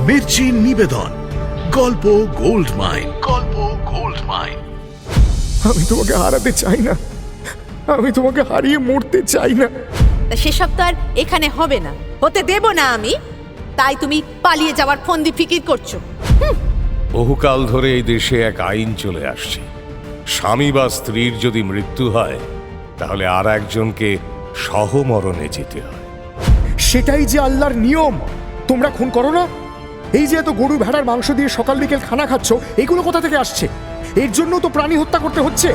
মির্চি নিবেদন, গল্প gold mine. গল্প গোল্ড মাইন। আমি তোমাকে হারাতে চাই না, আমি তোমাকে হারিয়ে মরতে চাই না। সেসব তো আর এখানে হবে না, হতে দেব না আমি। তাই তুমি পালিয়ে যাওয়ার ফন্দি ফিকির করছো। বহুকাল ধরে এই দেশে এক আইন চলে আসছে, স্বামী বা স্ত্রীর যদি মৃত্যু হয় তাহলে আর একজনকে সহমরণে যেতে হয়। সেটাই যে আল্লাহর নিয়ম। তোমরা খুন করো না। এই যে এত গরু ভেড়ার মাংস দিয়ে সকাল বিকেল খানা খাচ্ছ, এগুলো কোথা থেকে আসছে? এর জন্য তো প্রাণী হত্যা করতে হচ্ছে।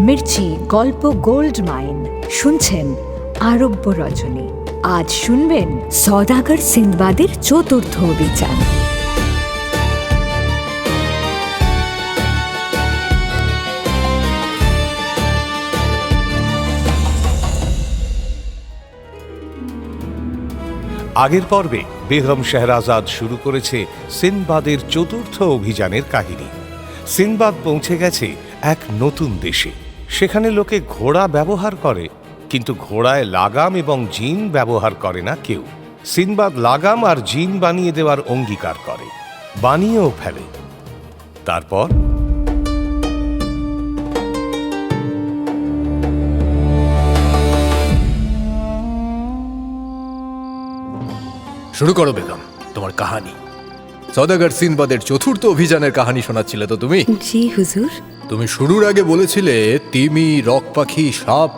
মির্চি গল্প গোল্ড মাইন শুনছেন আরব্য রজনী। আজ শুনবেন সওদাগর সিন্দবাদের চতুর্থ অভিযান। আগের পর্বে বেগম শেহরাজাদ শুরু করেছে সিন্দবাদের চতুর্থ অভিযানের কাহিনী। সিন্দবাদ পৌঁছে গেছে এক নতুন দেশে। সেখানে লোকে ঘোড়া ব্যবহার করে, কিন্তু ঘোড়ায় লাগাম এবং জিন ব্যবহার করে না কেউ। সিন্দবাদ লাগাম আর জিন বানিয়ে দেওয়ার অঙ্গীকার করে, বানিয়েও ফেলে। তারপর শুরু করো বেগম তোমার কাহিনী। সওদাগর সিন্দবাদের চতুর্থ অভিযানের কাহিনী শোনাচ্ছিলে তো তুমি? জি হুজুর। তুমি শুরুর আগে বলেছিলে তিমি, রক পাখি, সাপ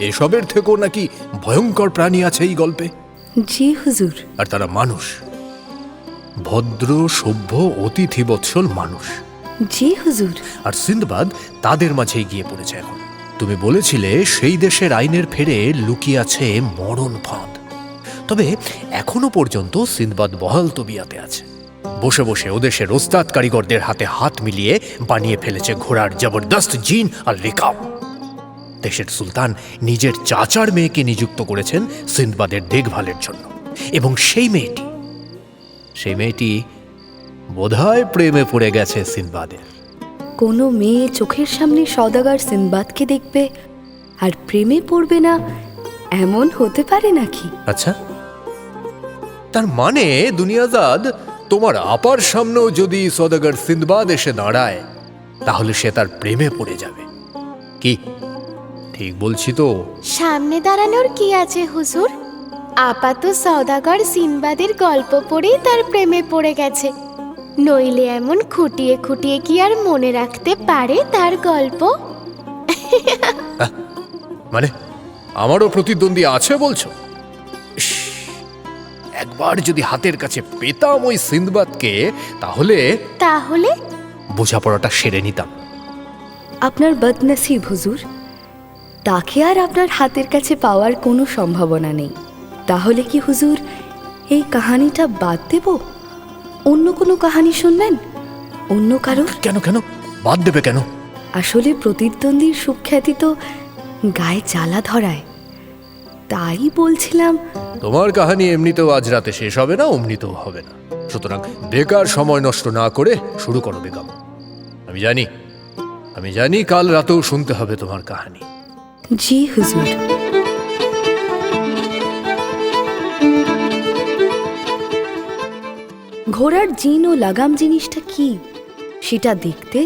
এসবের থেকেও নাকি ভয়ঙ্কর প্রাণী আছে এই গল্পে। জি হুজুর। আর তারা মানুষ, ভদ্র সভ্য অতিথি বৎসল মানুষ। জি হুজুর। আর সিন্দবাদ তাদের মাঝেই গিয়ে পড়েছে এখন। তুমি বলেছিলে সেই দেশের আইনের ফেরে লুকিয়ে আছে মরণ ফাঁদ। তবে এখনো পর্যন্ত সিন্দবাদ বহাল তবিয়াতে আছে। বসে বসে ওদেশের ওস্তাদ কারিগরদের হাতে হাত মিলিয়ে বানিয়ে ফেলেছে ঘোড়ার জবরদস্ত জিন আর লেকাব। দেশের সুলতান নিজের চাচার মেয়েকে নিযুক্ত করেছেন সিন্দবাদের দেখভালের জন্য। এবং সেই মেয়েটি বোধহয় প্রেমে পড়ে গেছে সিন্দবাদের। কোনো মেয়ে চোখের সামনে সওদাগর সিন্দবাদকে দেখবে আর প্রেমে পড়বে না, এমন হতে পারে নাকি? আচ্ছা, তার মানে দুনিয়াজাদ তোমার আপার সামনেও যদি সওদাগর সিন্দবাদ এসে দাঁড়ায় তাহলে সে তার প্রেমে পড়ে যাবে কি? ঠিক বলছি তো? সামনে দাঁড়ানোর কি আছে হুজুর? আপাত সওদাগর সিন্দবাদের গল্প পড়েই তার প্রেমে পড়ে গেছে, নইলে এমন খুঁটিয়ে খুঁটিয়ে কি আর মনে রাখতে পারে তার গল্প? মানে আমারও প্রতিদ্বন্দ্বী আছে বলছো? ইস, একবার যদি হাতের কাছে পেতাম ওই সিন্দবাদকে তাহলে বোঝাপড়াটা সেরে নিতাম। আপনার বদনসিব হুজুর, তাকে আর আপনার হাতের কাছে পাওয়ার কোনো সম্ভাবনা নেই। তাহলে কি হুজুর এই কাহিনীটা বাদ দেব? অন্য কোনো কাহিনী শুনবেন? অন্য কারোর? কেন কেন বাদ দেবে কেন? আসলে প্রতিদ্বন্দ্বীর সুখ্যাতি তো গায়ে জ্বালা ধরায়, তাই বলছিলাম। তোমার কাহিনী এমনিতেও আজ রাতে শেষ হবে না, অমনিতেও হবে না। সুতরাং বেকার সময় নষ্ট না করে শুরু করো বেগম। আমি জানি কাল রাতেও শুনতে হবে তোমার কাহিনী। জি হুজুর। ঘোড়ার জিন ও লাগাম জিনিসটা কি সেটা দেখতে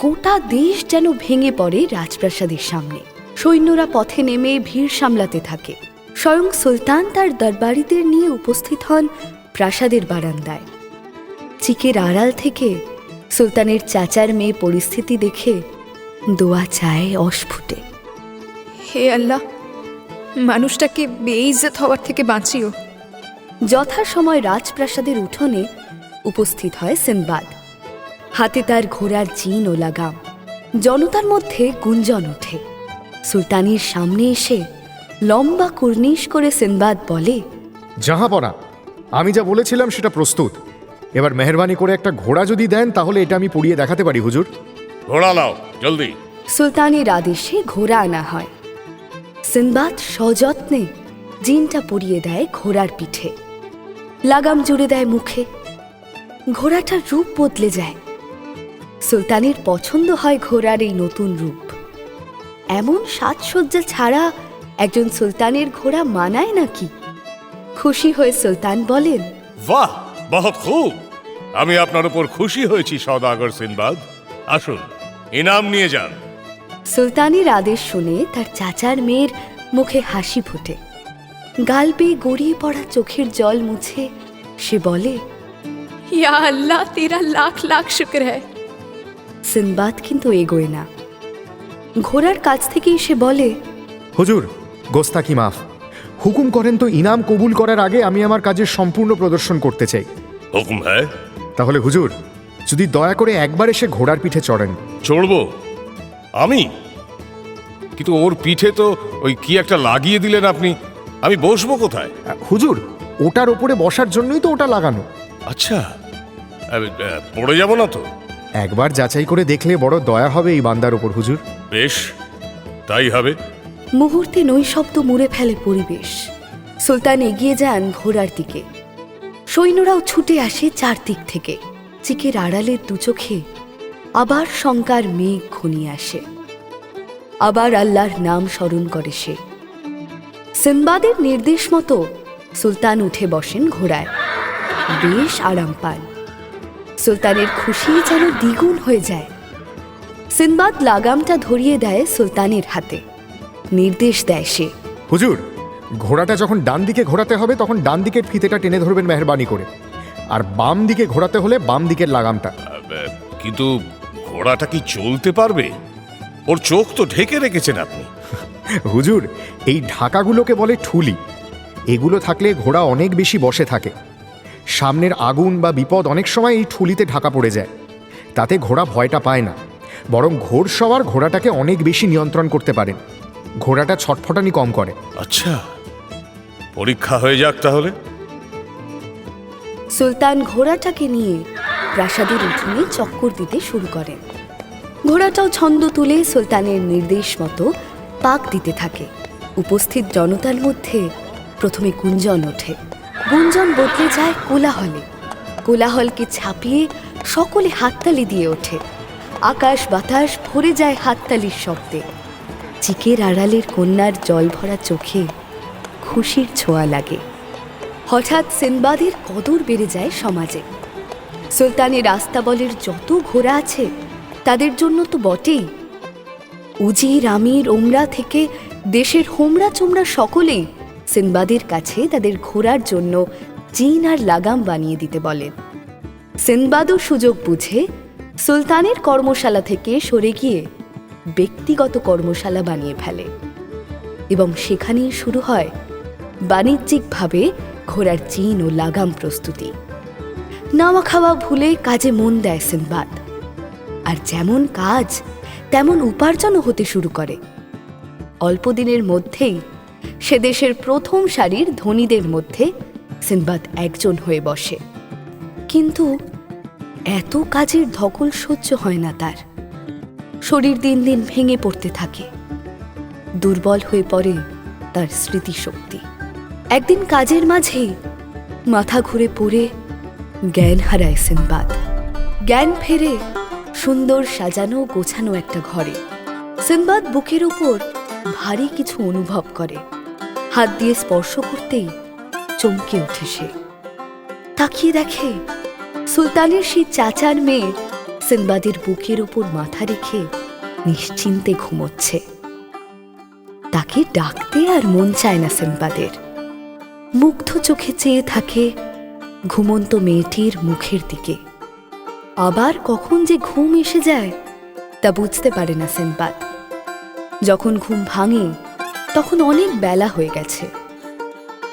গোটা দেশ যেন ভেঙে পড়ে রাজপ্রাসাদের সামনে। সৈন্যরা পথে নেমে ভিড় সামলাতে থাকে। স্বয়ং সুলতান তার দরবারিদের নিয়ে উপস্থিত হন প্রাসাদের বারান্দায়। চিকের আড়াল থেকে সুলতানের চাচার মেয়ে পরিস্থিতি দেখে দোয়া চায় অস্ফুটে। হে আল্লাহ, মানুষটাকে বেইজ্জত হওয়ার থেকে বাঁচিও। যথাসময় রাজপ্রাসাদের উঠোনে উপস্থিত হয় সিন্দবাদ। হাতে তার ঘোড়ার জিন ও লাগাম। জনতার মধ্যে গুঞ্জন ওঠে। সুলতানের সামনে এসে লম্বা কুর্নিশ করে সিন্দবাদ বলে, জাহাপনা, আমি যা বলেছিলাম সেটা প্রস্তুত। এবার মেহরবানি করে একটা ঘোড়া যদি দেন তাহলে এটা আমি পড়িয়ে দেখাতে পারি হুজুর। ঘোড়া লাও জলদি। সুলতানের আদেশে ঘোড়া আনা হয়। সিন্দবাদ সযত্নে জিনটা পরিয়ে দেয় ঘোড়ার পিঠে, লাগাম জুড়ে দেয় মুখে। ঘোড়াটার রূপ বদলে যায়। সুলতানের পছন্দ হয় ঘোড়ার এই নতুন রূপ। এমন সাজসজ্জা ছাড়া একজন সুলতানের ঘোড়া মানায় নাকি? খুশি হয়ে সুলতান বলেন, বাহ, বহুত খুব। আমি আপনার উপর খুশি হয়েছি সওদাগর সিনবাদ। আসুন, ইনাম নিয়ে যান। সুলতানের আদেশ শুনে তার চাচার মেয়ের মুখে হাসি ফোটে। গাল বেয়ে গড়িয়ে পড়া চোখের জল মুছে সে বলে, या अल्लाह तेरा लाख लाख शुक्र है। সিনবাদ কিন্তু এগোয় না। ঘোড়ার কাছ থেকেই সে বলে, হুজুর, গোস্তাকি মাফ। হুকুম করেন তো ইনাম কবুল করার আগে আমি আমার কাজের সম্পূর্ণ প্রদর্শন করতে চাই। হুকুম হ্যাঁ। তাহলে হুজুর, যদি দয়া করে একবার এসে ঘোড়ার পিঠে চড়েন। চড়বো আমি? কিন্তু ওর পিঠে তো ওই কি একটা লাগিয়ে দিলেন আপনি। আমি বসবো কোথায়? হুজুর, ওটার ওপরে বসার জন্যই তো ওটা লাগানো। আচ্ছা, পড়ে যাব না তো? একবার যাচাই করে দেখলে বড় দয়া হবে এই বান্দার ওপর হুজুর। বেশ, তাই হবে। মুহূর্তে নৈশব্দ মুড়ে ফেলে পরিবেশ। সুলতান এগিয়ে যান ঘোড়ার দিকে। সৈন্যরাও ছুটে আসে চারদিক থেকে। চিকের আড়ালের দুচোখে আবার শঙ্কার মেঘ ঘনিয়ে আসে। আবার আল্লাহর নাম স্মরণ করে সে। সিনবাদের নির্দেশ মতো সুলতান উঠে বসেন ঘোড়ায়। বেশ আরাম পান। সুলতানের খুশি যেন দ্বিগুণ হয়ে যায়। সিনবাদ লাগামটা ধরিয়ে দেয় সুলতানের হাতে। নির্দেশ দেয় সে, হুজুর, ঘোড়াটা যখন ডান দিকে ঘোরাতে হবে তখন ডান দিকের ফিতেটা টেনে ধরবেন মেহেরবানি করে, আর বাম দিকে ঘোরাতে হলে বাম দিকের লাগামটা। কিন্তু ঘোড়াটা কি চলতে পারবে? ওর চোখ তো ঢেকে রেখেছেন আপনি। হুজুর, এই ঢাকাগুলোকে বলে ঠুলি। এগুলো থাকলে ঘোড়া অনেক বেশি বসে থাকে। সামনের আগুন বা বিপদ অনেক সময় এই ঠুলিতে ঢাকা পড়ে যায়। তাতে ঘোড়া ভয়টা পায় না, বরং ঘোড়সওয়ার ঘোড়াটাকে অনেক বেশি নিয়ন্ত্রণ করতে পারেন। ঘোড়াটা ছটফটানি কম করে। আচ্ছা, পরীক্ষা হয়ে যাক তাহলে। সুলতান ঘোড়াটাকে নিয়ে প্রাসাদের উঠোনে চক্কর দিতে শুরু করেন। ঘোড়াটাও ছন্দ তুলে সুলতানের নির্দেশ মতো পাক দিতে থাকে। উপস্থিত জনতার মধ্যে প্রথমে গুঞ্জন ওঠে। গুঞ্জন বদলে যায় কোলাহলে। কোলাহলকে ছাপিয়ে সকলে হাততালি দিয়ে ওঠে। আকাশ বাতাস ভরে যায় হাততালির শব্দে। চিকের আড়ালের কন্যার জল ভরা চোখে খুশির ছোঁয়া লাগে। হঠাৎ সিনবাদের কদর বেড়ে যায় সমাজে। সুলতানের আস্তাবলের যত ঘোড়া আছে তাদের জন্য তো বটেই, উজির, আমির, ওমরা থেকে দেশের হোমরা চোমরা সকলেই সিনবাদের কাছে তাদের ঘোড়ার জন্য জিন আর লাগাম বানিয়ে দিতে বলেন। সিনবাদও সুযোগ বুঝে সুলতানের কর্মশালা থেকে সরে গিয়ে ব্যক্তিগত কর্মশালা বানিয়ে ফেলে এবং সেখানেই শুরু হয় বাণিজ্যিকভাবে ঘোড়ার জিন ও লাগাম প্রস্তুতি। নাওয়া খাওয়া ভুলে কাজে মন দেয় সিনবাদ। আর যেমন কাজ তেমন উপার্জনও হতে শুরু করে। অল্প দিনের মধ্যেই সে দেশের প্রথম সারির ধনীদের মধ্যে সিনবাদ একজন হয়ে বসে। কিন্তু এত কাজের ধকল সহ্য হয় না তার। শরীর দিন দিন ভেঙে পড়তে থাকে। দুর্বল হয়ে পড়ে তার স্মৃতিশক্তি। একদিন কাজের মাঝেই মাথা ঘুরে পড়ে জ্ঞান হারায় সিনবাদ। জ্ঞান ফেরে সুন্দর সাজানো গোছানো একটা ঘরে। সিনবাদ বুকের উপর ভারী কিছু অনুভব করে। হাত দিয়ে স্পর্শ করতেই চমকে ওঠে সে। তাকিয়ে দেখে সুলতানের সেই চাচার মেয়ে সিনবাদের বুকের উপর মাথা রেখে নিশ্চিন্তে ঘুমোচ্ছে। তাকে ডাকতে আর মন চায় না সিনবাদের। মুগ্ধ চোখে চেয়ে থাকে ঘুমন্ত মেয়েটির মুখের দিকে। আবার কখন যে ঘুম এসে যায় তা বুঝতে পারে না সিনবাদ। যখন ঘুম ভাঙে তখন অনেক বেলা হয়ে গেছে।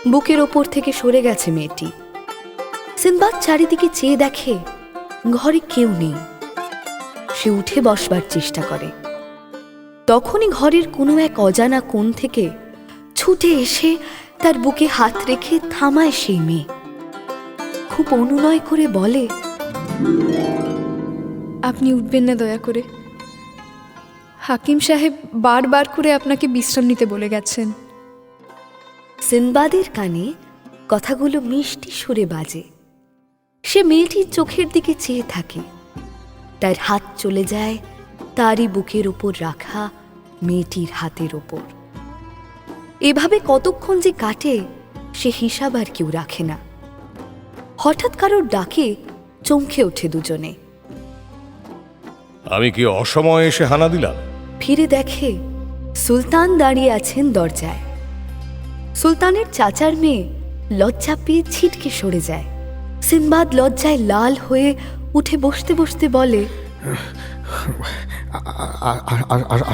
বুকের ওপর থেকে সরে গেছে মেয়েটি। সিনবাদ চারিদিকে চেয়ে দেখে ঘরে কেউ নেই। সে উঠে বসবার চেষ্টা করে। তখনই ঘরের কোনো এক অজানা কোণ থেকে ছুটে এসে তার বুকে হাত রেখে থামায় সেই মেয়ে। খুব অনুনয় করে বলে, আপনি উঠবেন না দয়া করে। হাকিম সাহেব বারবার করে আপনাকে বিশ্রাম নিতে বলে গেছেন। সিনবাদের কানে কথাগুলো মিষ্টি সুরে বাজে। সে মেয়েটির চোখের দিকে চেয়ে থাকে। তার হাত চলে যায় তারই বুকের ওপর রাখা মেয়েটির হাতের ওপর। এভাবে কতক্ষণ যে কাটে সে হিসাব আর কেউ রাখে না। হঠাৎ কারোর ডাকে চমকে ওঠে দুজনে। আমি কি অসময়ে এসে হানা দিলাম? ফিরে দেখে সুলতান দাঁড়িয়ে আছেন দরজায়। সুলতানের চাচার মেয়ে লজ্জা পেয়ে ছিটকে সরে যায়। সিনবাদ লজ্জায় লাল হয়ে উঠে বসতে বসতে বলে,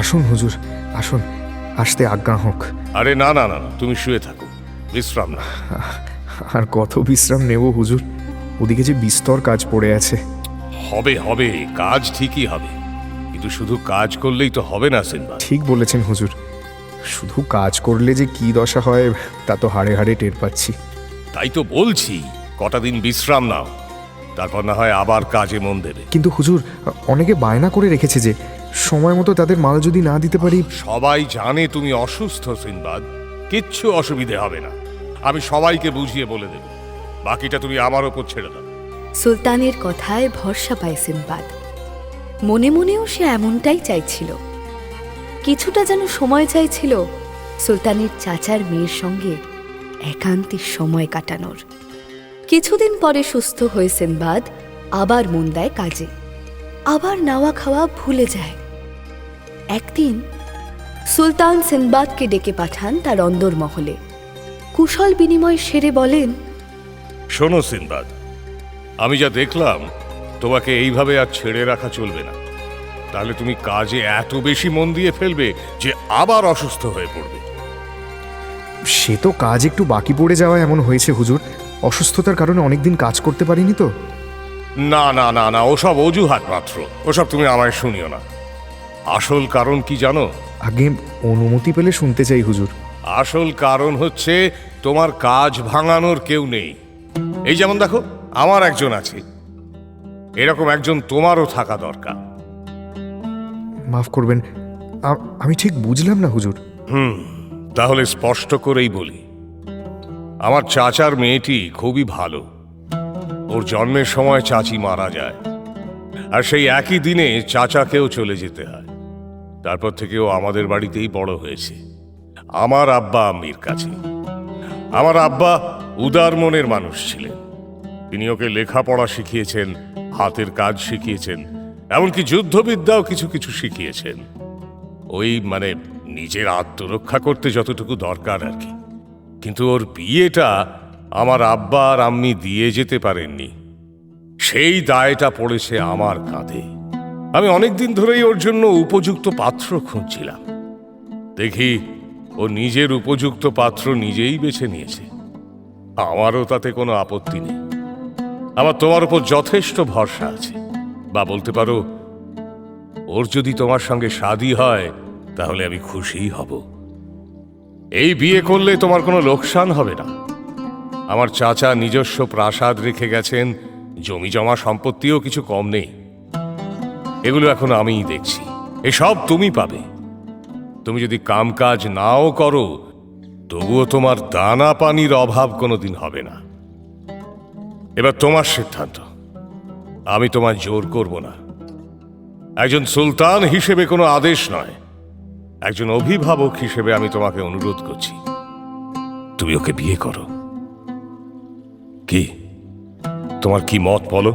আসুন হুজুর, আসুন, আসতে আজ্ঞা হোক। আরে না না না না, তুমি শুয়ে থাকো, বিশ্রাম না। আর কত বিশ্রাম নেব হুজুর, ওদিকে যে বিস্তর কাজ পড়ে আছে। হবে হবে, কাজ ঠিকই হবে, কিন্তু শুধু কাজ করলেই তো হবে না সিনবাদ। ঠিক বলেছেন হুজুর, শুধু কাজ করলে যে কি দশা হয় তা তো হাড়ে হাড়ে টের পাচ্ছি। তাই তো বলছি, কটা দিন বিশ্রাম নাও, তারপর না হয় আবার কাজে মন দেবে। কিন্তু হুজুর, অনেকে বায়না করে রেখেছে যে সময় মতো তাদের মাল যদি না দিতে পারি। সবাই জানে তুমি অসুস্থ সিনবাদ, কিচ্ছু অসুবিধে হবে না, আমি সবাইকে বুঝিয়ে বলে দেব, বাকিটা তুমি আমার ওপর ছেড়ে দাও। সুলতানের কথায় ভরসা পায় সিনবাদ। মনে মনেও সে এমনটাই চাইছিল। কিছুটা যেন সময় চাইছিল সুলতানের চাচার মেয়ের সঙ্গে একান্তে সময় কাটানোর। কিছুদিন পরে সুস্থ হয়ে সিনবাদ আবার মন দেয় কাজে, আবার নাওয়া খাওয়া ভুলে যায়। একদিন সুলতান সিনবাদকে ডেকে পাঠান তার অন্দরমহলে। কুশল বিনিময় সেরে বলেন, শোনো সিনবাদ, আমি যা দেখলাম তোমাকে এইভাবে আর ছেড়ে রাখা চলবে না, তাহলে তুমি কাজে এত বেশি মন দিয়ে ফেলবে যে আবার অসুস্থ হয়ে পড়বে। সে তো কাজ একটু বাকি পড়ে যাওয়া এমন হয়েছে হুজুর, অসুস্থতার কারণে অনেকদিন কাজ করতে পারিনি তো। না না না না, ওসব অজুহাত মাত্র, ওসব তুমি আমায় শুনিও না। আসল কারণ কি জানো? আগে অনুমতি পেলে শুনতে চাই হুজুর। আসল কারণ হচ্ছে তোমার কাজ ভাঙানোর কেউ নেই। এই যেমন দেখো, আমার একজন আছে, এরকম একজন তোমারও থাকা দরকার। মাফ করবেন, আমি ঠিক বুঝলাম না হুজুর। তাহলে স্পষ্ট করেই বলি, আমার চাচার মেয়েটি খুবই ভালো। ওর জন্মের সময় চাচি মারা যায়, আর সেই একই দিনে চাচাকেও চলে যেতে হয়। তারপর থেকে ও আমাদের বাড়িতেই বড় হয়েছে, আমার আব্বা আম্মির কাছে। আমার আব্বা উদার মনের মানুষ ছিলেন, তিনি ওকে লেখাপড়া শিখিয়েছেন, হাতের কাজ শিখিয়েছেন, এমনকি যুদ্ধবিদ্যাও কিছু কিছু শিখিয়েছেন। ওই মানে নিজের আত্মরক্ষা করতে যতটুকু দরকার আর কি। কিন্তু ওর বিয়েটা আমার আব্বা আর আম্মি দিয়ে যেতে পারেননি, সেই দায়টা পড়েছে আমার কাঁধে। আমি অনেকদিন ধরেই ওর জন্য উপযুক্ত পাত্র খুঁজছিলাম, দেখি ও নিজের উপযুক্ত পাত্র নিজেই বেছে নিয়েছে। আমারও তাতে কোনো আপত্তি নেই, আমার তোমার উপর যথেষ্ট ভরসা আছে। বা বলতে পারো, ওর যদি তোমার সঙ্গে শাদী হয় তাহলে আমি খুশিই হব। এই বিয়ে করলে তোমার কোনো লোকসান হবে না। আমার চাচা নিজস্ব প্রাসাদ রেখে গেছেন, জমি জমা সম্পত্তিও কিছু কম নেই। এগুলো এখন আমিই দেখছি, এসব তুমি পাবে। তুমি যদি কামকাজ নাও করো, তবুও তোমার দানা পানির অভাব কোনোদিন হবে না। এবার তোমার সিদ্ধান্ত, আমি তোমায় জোর করব না। একজন সুলতান হিসেবে কোনো আদেশ নয়, একজন অভিভাবক হিসেবে আমি তোমাকে অনুরোধ করছি, তুমি ওকে বিয়ে করো। কি তোমার কি মত বলো?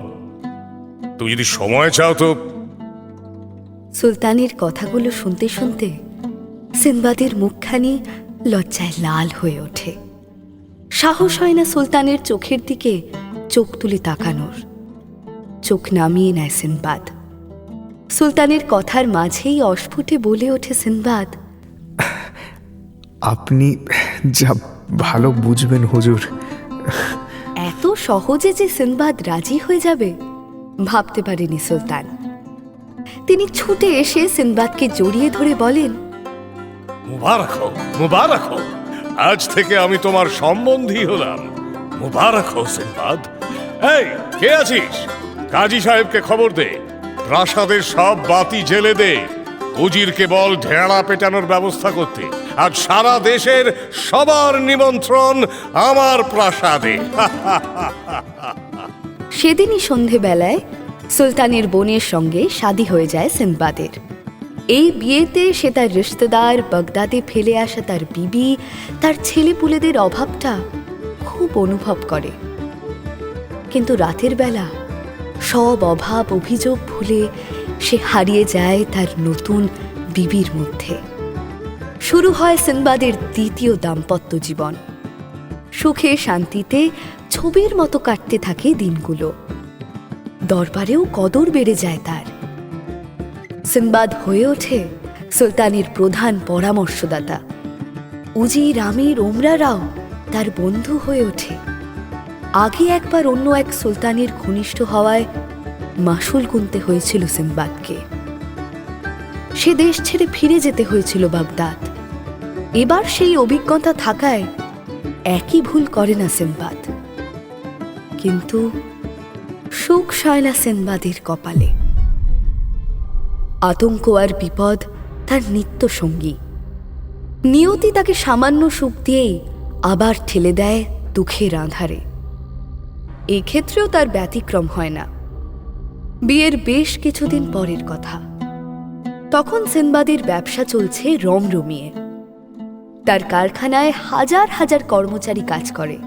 তুমি যদি সময় চাও তো। সুলতানের কথাগুলো শুনতে শুনতে সিনবাদের মুখখানি লজ্জায় লাল হয়ে ওঠে। সাহস হয় না সুলতানের চোখের দিকে চোখ তুলে তাকানোর। চোখ নামিয়ে নেয় সিনবাদ। সুলতানের কথার মাঝেই অস্ফুটে বলে ওঠে সিনবাদ, আপনি যা ভালো বুঝবেন হুজুর। এত সহজে যে সিনবাদ রাজি হয়ে যাবে ভাবতে পারেনি সুলতান। তিনি ছুটে এসে সিনবাদকে জড়িয়ে ধরে বলেন, মুবারক হও, মুবারক হও, আজ থেকে আমি তোমার সম্বন্ধী হলাম। মুবারক হও সিনবাদ। এই, কে আছিস? কাজী সাহেবকে খবর দে, প্রাসাদের সব বাতি জ্বেলে দে। উজিরকে বল ঢেড়া পেটানোর ব্যবস্থা করতে। আজ সারা দেশের সবার নিমন্ত্রণ আমার প্রাসাদে। সেদিনই সন্ধেবেলায় সুলতানের বোনের সঙ্গে শাদী হয়ে যায় সিনবাদের। এই বিয়েতে সে তার রিশতেদার বাগদাদে ফেলে আসা তার বিবি, তার ছেলেপুলেদের অভাবটা খুব অনুভব করে। কিন্তু রাতের বেলা সব অভাব অভিযোগ ভুলে সে হারিয়ে যায় তার নতুন বিবির মধ্যে। শুরু হয় সিনবাদের দ্বিতীয় দাম্পত্য জীবন। সুখে শান্তিতে ছবির মতো কাটতে থাকে দিনগুলো। দরবারেও কদর বেড়ে যায় তার। সিনবাদ হয়ে ওঠে সুলতানের প্রধান পরামর্শদাতা। উজির, আমির, ওমরারাও তার বন্ধু হয়ে ওঠে। আগে একবার অন্য এক সুলতানের ঘনিষ্ঠ হওয়ায় মাসুল গুনতে হয়েছিল সিনবাদকে। সে দেশ ছেড়ে ফিরে যেতে হয়েছিল বাগদাদ। এবার সেই অভিজ্ঞতা থাকায় একই ভুল করে না সিনবাদ। কিন্তু সুখ সয় না সিনবাদের কপালে। আতঙ্ক আর বিপদ তার নিত্য সঙ্গী। নিয়তি তাকে সামান্য সুখ দিয়েই আবার ঠেলে দেয় দুঃখের আঁধারে। এক্ষেত্রেও তার ব্যতিক্রম হয় না। বিয়ের বেশ কিছুদিন পরের কথা। তখন সিনবাদের ব্যবসা চলছে রমরমিয়ে। তার কারখানায় হাজার হাজার কর্মচারী কাজ করে।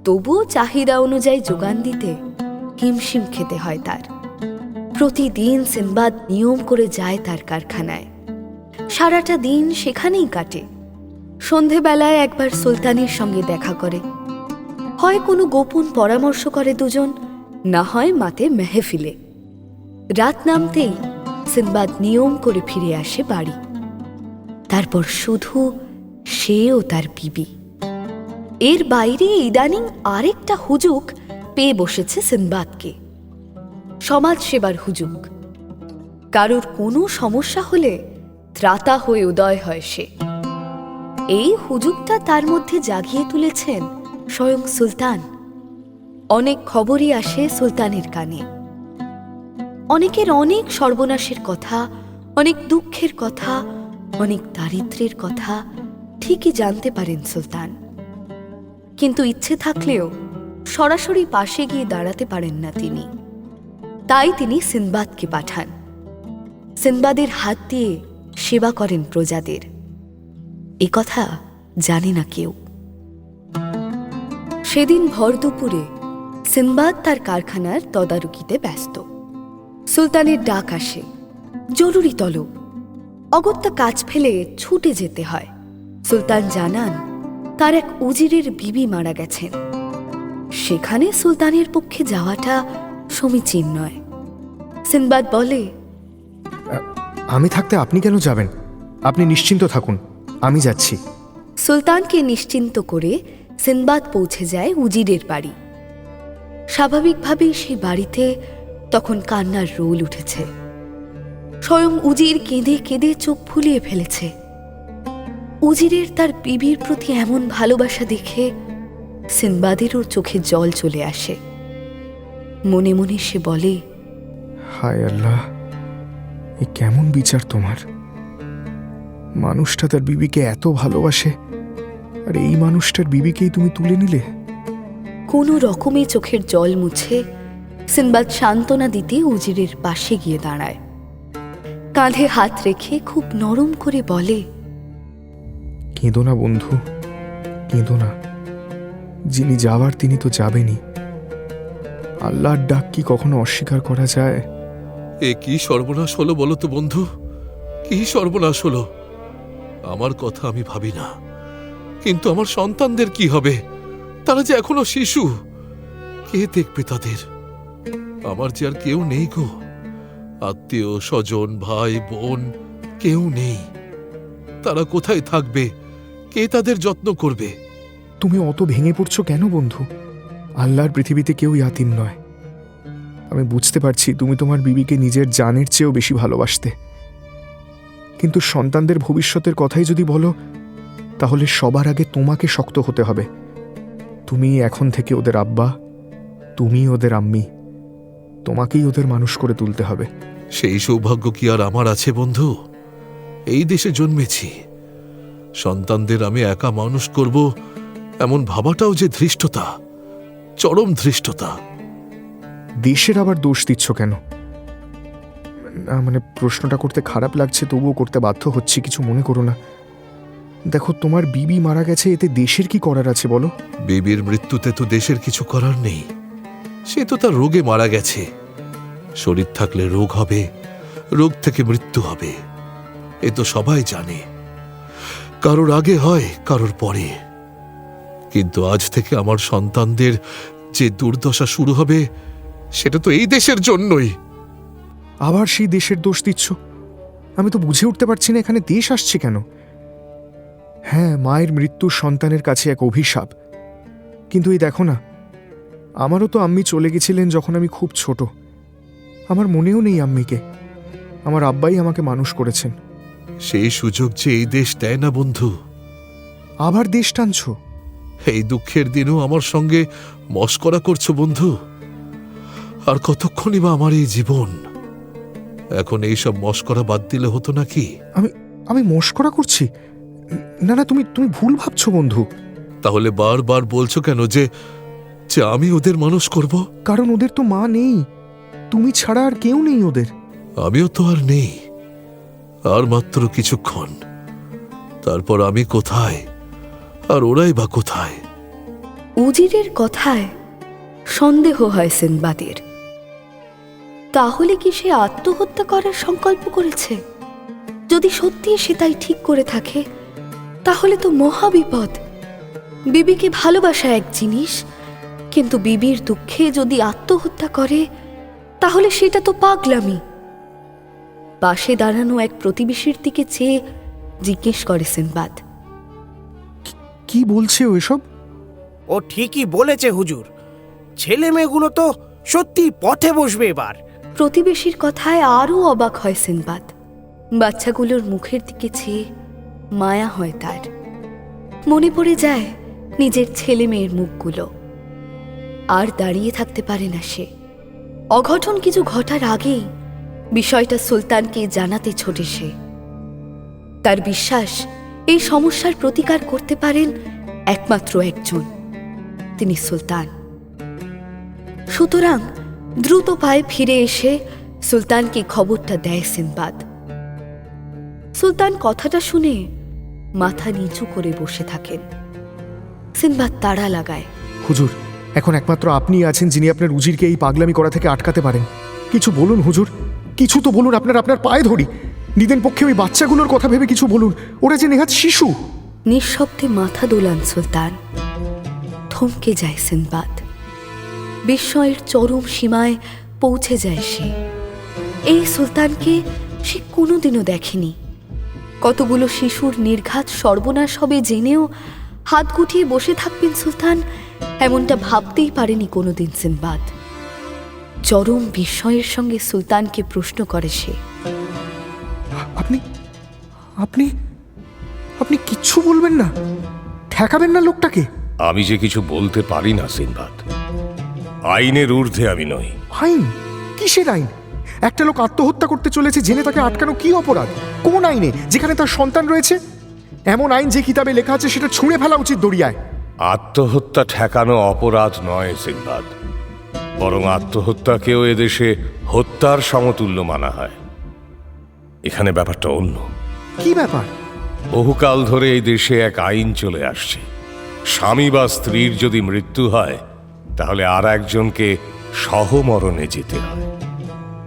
তবুও চাহিদা অনুযায়ী যোগান দিতে হিমশিম খেতে হয় তার। প্রতিদিন সিনবাদ নিয়ম করে যায় তার কারখানায়। সারাটা দিন সেখানেই কাটে। সন্ধেবেলায় একবার সুলতানের সঙ্গে দেখা করে। হয় কোনো গোপন পরামর্শ করে দুজন, না হয় মাতে মেহফিলে। রাত নামতেই সিনবাদ নিয়ম করে ফিরে আসে বাড়ি। তারপর শুধু সে ও তার বিবি। এর বাইরে ইদানিং আরেকটা হুজুক পেয়ে বসেছে সিনবাদকে। সমাজ সেবার হুজুক। কারোর কোনো সমস্যা হলে ত্রাতা হয়ে উদয় হয় সে। এই হুজুকটা তার মধ্যে জাগিয়ে তুলেছেন স্বয়ং সুলতান। অনেক খবরই আসে সুলতানের কানে। অনেকের অনেক সর্বনাশের কথা, অনেক দুঃখের কথা, অনেক দারিদ্র্যের কথা ঠিকই জানতে পারেন সুলতান। কিন্তু ইচ্ছে থাকলেও সরাসরি পাশে গিয়ে দাঁড়াতে পারেন না তিনি। তাই তিনি সিনবাদকে পাঠান। সিনবাদের হাত দিয়ে সেবা করেন প্রজাদের। এ কথা জানে না কেউ। সেদিন ভর দুপুরে সিনবাদ তার কারখানার তদারকিতে ব্যস্ত। সুলতানের ডাক আসে, জরুরি তলব। অগত্যা কাজ ফেলে ছুটে যেতে হয়। সুলতান জানান তার এক উজিরের বিবি মারা গেছেন। সেখানে সুলতানের পক্ষে যাওয়াটা সমীচীন নয়। সিনবাদ বলে, আমি থাকতে আপনি কেন যাবেন? আপনি নিশ্চিন্ত থাকুন, আমি যাচ্ছি। সুলতানকে নিশ্চিন্ত করে সিনবাদ পৌঁছে যায় উজিরের বাড়ি। স্বাভাবিকভাবেই সেই বাড়িতে তখন কান্নার রোল উঠেছে। স্বয়ং উজির কেঁদে কেঁদে চোখ ফুলিয়ে ফেলেছে। উজিরের তার বিবির প্রতি এমন ভালোবাসা দেখে সিনবাদেরও চোখে জল চলে আসে। মনে মনে সে বলে, হায় আল্লাহ, এ কেমন বিচার তোমার! মানুষটা তার বিবিকে এত ভালোবাসে, আর এই মানুষটার বিবিকেই তুমি তুলে নিলে। কোনো রকমে চোখের জল মুছে সিনবাদ সান্ত্বনা দিতে উজিরের পাশে গিয়ে দাঁড়ায়। কাঁধে হাত রেখে খুব নরম করে বলে, কেঁদো না বন্ধু, কেঁদো না। যিনি যাওয়ার তিনি তো যাবেনই। আল্লাহর ডাক কি কখনো অস্বীকার করা যায়? এ কি সর্বনাশ হলো বলো তো বন্ধু, কি সর্বনাশ হলো? আমার কথা আমি ভাবি না, কিন্তু আমার সন্তানদের কি হবে? তারা যে এখনো শিশু, কে দেখবে তাদের? আমার যে আর কেউ নেই গো। আত্মীয় স্বজন, ভাই বোন কেউ নেই। তারা কোথায় থাকবে? কে তাদের যত্ন করবে? তুমি অত ভেঙে পড়ছো কেন বন্ধু? আল্লাহর পৃথিবীতে কেউ ইয়াতিম নয়। আমি বুঝতে পারছি তুমি তোমার বিবিকে নিজের জানের চেয়েও বেশি ভালোবাসতে, কিন্তু সন্তানদের ভবিষ্যতের কথাই যদি বলো, তাহলে সবার আগে তোমাকে শক্ত হতে হবে। তুমি এখন থেকে ওদের আব্বা, তুমি ওদের আম্মি। তোমাকেই ওদের মানুষ করে তুলতে হবে। সেই সৌভাগ্য কি আর আমার আছে বন্ধু? এই দেশে জন্মেছি, সন্তানদের আমি একা মানুষ করব এমন ভাবাটাও যে ধৃষ্টতা, চরম ধৃষ্টতা। দেশের আবার দোষ দিচ্ছ কেন? না মানে প্রশ্নটা করতে খারাপ লাগছে, তবুও করতে বাধ্য হচ্ছি, কিছু মনে করো না। দেখো, তোমার বিবি মারা গেছে, এতে দেশের কি করার আছে বলো? বেবির মৃত্যুতে তো দেশের কিছু করার নেই। সে তো তার রোগে মারা গেছে। শরীর থাকলে রোগ হবে, রোগ থেকে মৃত্যু হবে, এ তো সবাই জানে। কারোর আগে হয়, কারোর পরে। কিন্তু আজ থেকে আমার সন্তানদের যে দুর্দশা শুরু হবে, সেটা তো এই দেশের জন্যই। আবার সেই দেশের দোষ দিচ্ছ? আমি তো বুঝে উঠতে পারছি না এখানে দেশ আসছে কেন। হ্যাঁ, মায়ের মৃত্যু সন্তানের কাছে এক অভিশাপ, কিন্তু এই দেখো না, আমারও তো আম্মি চলে গেছিলেন যখন আমি খুব ছোট। আমার মনেও নেই আম্মিকে। আমার আব্বাই আমাকে মানুষ করেছেন। সেই সুযোগ যে এই দেশ দেয় না বন্ধু। আবার দেশ টানছ? এই দুঃখের দিনও আমার সঙ্গে মশকরা করছো বন্ধু। আর কতক্ষণই বা আমার এই জীবন। এখন এইসব মশকরা বাদ দিলে হতো নাকি? আমি মশকরা করছি? না না, তুমি ভুল ভাবছো বন্ধু। তাহলে বারবার বলছো কেন যে আমি ওদের মানুষ করব? কারণ ওদের তো মা নেই, তুমি ছাড়া আর কেউ নেই ওদের। আমিও তো আর নেই, আর মাত্র কিছুক্ষণ। তারপর আমি কোথায়, আর ওরাই বা কোথায়? উজিরের কথায় সন্দেহ হয় সিনবাদের। তাহলে কি সে আত্মহত্যা করার সংকল্প করেছে? যদি সত্যি সে তাই ঠিক করে থাকে, তাহলে তো মহাবিপদ। বিবিকে ভালোবাসা এক জিনিস, কিন্তু বিবির দুঃখে যদি আত্মহত্যা করে, তাহলে সেটা তো পাগলামি। পাশে দাঁড়ানো এক প্রতিবেশীর দিকে চেয়ে জিজ্ঞেস করে সিনবাদ, কি বলছে ও এসব? ও ঠিকই বলেছে হুজুর, ছেলে মেয়েগুলো তো সত্যি পথে বসবে এবার। প্রতিবেশীর কথায় আরও অবাক হয় সিনবাদ। বাচ্চাগুলোর মুখের দিকে চেয়ে মায়া হয় তার। মনে পড়ে যায় নিজের ছেলে মেয়ের মুখগুলো। আর দাঁড়িয়ে থাকতে পারে না সে। অঘটন কিছু ঘটার আগেই বিষয়টা সুলতানকে জানাতে ছোটে সে। তার বিশ্বাস এই সমস্যার প্রতিকার করতে পারেন একমাত্র একজন, তিনি সুলতান। সুতরাং দ্রুত পায়ে ফিরে এসে সুলতানকে খবরটা দেয় সিনবাদ। সুলতান কথাটা শুনে মাথা নিচু করে বসে থাকেন। সিনবাদ তাড়া লাগায়, হুজুর, এখন একমাত্র আপনিই আছেন যিনি আপনার উজিরকে এই পাগলামি করা থেকে আটকাতে পারেন। কিছু বলুন হুজুর, কিছু তো বলুন। আপনার পায়ে ধরি, নিদেন পক্ষে ওই বাচ্চাগুলোর কথা ভেবে কিছু বলুন। ওরা যে নেহাত শিশু। নিঃশব্দে মাথা দোলান সুলতান। থমকে যায় সিনবাদ। বিস্ময়ের চরম সীমায় পৌঁছে যায় সে। এই সুলতানকে সে কোনোদিনও দেখেনি। কতগুলো শিশুর নির্ঘাত সর্বনাশ হবে জেনেও হাত গুটিয়ে বসে থাকবেন সুলতান, এমনটা ভাবতেই পারেনি কোনোদিন সিনবাদ। চরম বিস্ময়ের সঙ্গে সুলতানকে প্রশ্ন করে সে, আপনি আপনি আপনি কিচ্ছু বলবেন না? ঠেকাবেন না লোকটাকে? আমি যে কিছু বলতে পারি না সিনবাদ। আইনের ঊর্ধ্বে আমি নই। আইন? কিসের আইন? একটা লোক আত্মহত্যা করতে চলেছে, জেনে তাকে আটকানো কি অপরাধ? কোন আইনে, যেখানে তার সন্তান রয়েছে? এমন আইন যে কিতাবে লেখা আছে সেটা ছুঁড়ে ফেলা উচিত দরিয়ায়। আত্মহত্যা ঠেকানো অপরাধ নয় সিনবাদ, বরং আত্মহত্যাকেও এদেশে হত্যার সমতুল্য মানা হয়। এখানে ব্যাপারটা অন্য। কি ব্যাপার? বহুকাল ধরে এই দেশে এক আইন চলে আসছে। স্বামী বা স্ত্রীর যদি মৃত্যু হয়, তাহলে আর একজনকে সহমরণে যেতে হয়।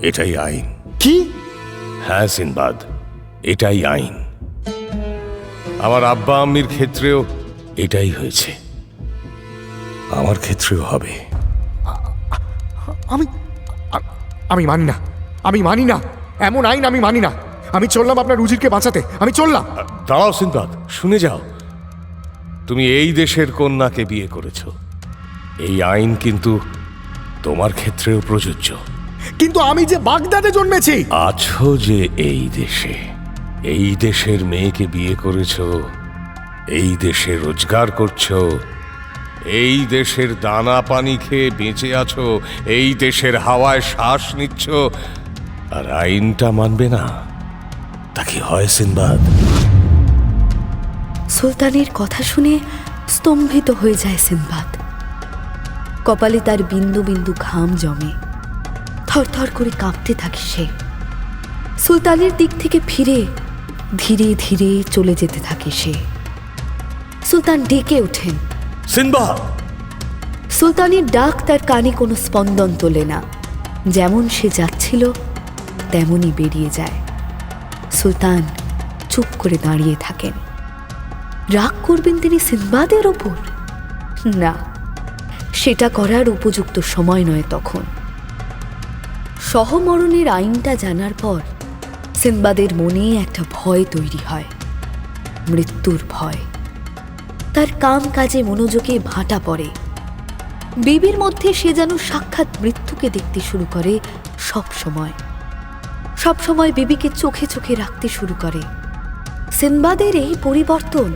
এটাই আইন। কি? হ্যাঁ সিনবাদ, এটাই আইন। আমার আব্বা আম্মির ক্ষেত্রেও এটাই হয়েছে, আমার ক্ষেত্রেও হবে। আমি মানি না, আমি মানি না। এমন আইন আমি মানি না। আমি চললাম আপনার উজিরকে বাঁচাতে, আমি চললাম। দাঁড়াও সিনবাদ, শুনে যাও। তুমি এই দেশের কন্যাকে বিয়ে করেছ, এই আইন কিন্তু তোমার ক্ষেত্রেও প্রযোজ্য। কিন্তু আমি যে বাগদাদে জন্মেছি। আছো যে এই দেশে, এই দেশের মেয়েকে বিয়ে করেছ, এই দেশে রোজগার করছো, এই দেশের দানা পানি খেয়ে বেঁচে আছো, এই দেশের হাওয়ায় শ্বাস নিচ্ছ, আর আইনটা মানবে না? তা কি হয় সিনবাদ? সুলতানের কথা শুনে স্তম্ভিত হয়ে যায় সিনবাদ। কপালে তার বিন্দু বিন্দু ঘাম জমে। থরথর করে কাঁপতে থাকে সে। সুলতানের দিক থেকে ফিরে ধীরে ধীরে চলে যেতে থাকে সে। সুলতান ডেকে ওঠেন। সিনবাদ! সুলতানের ডাক তার কানে কোনো স্পন্দন তোলে না। যেমন সে যাচ্ছিল তেমনই বেরিয়ে যায়। সুলতান চুপ করে দাঁড়িয়ে থাকেন। রাগ করবেন তিনি সিনবাদের ওপর? না, সেটা করার উপযুক্ত সময় নয় তখন। সহমরণের আইনটা জানার পর সিনবাদের মনে একটা ভয় তৈরি হয়, মৃত্যুর ভয়। তার কাম কাজে মনোযোগে ভাটা পড়ে। বিবির মধ্যে সে যেন সাক্ষাৎ মৃত্যুকে দেখতে শুরু করে। সব সময় বিবিকে চোখে চোখে রাখতে শুরু করে। সিনবাদের এই পরিবর্তন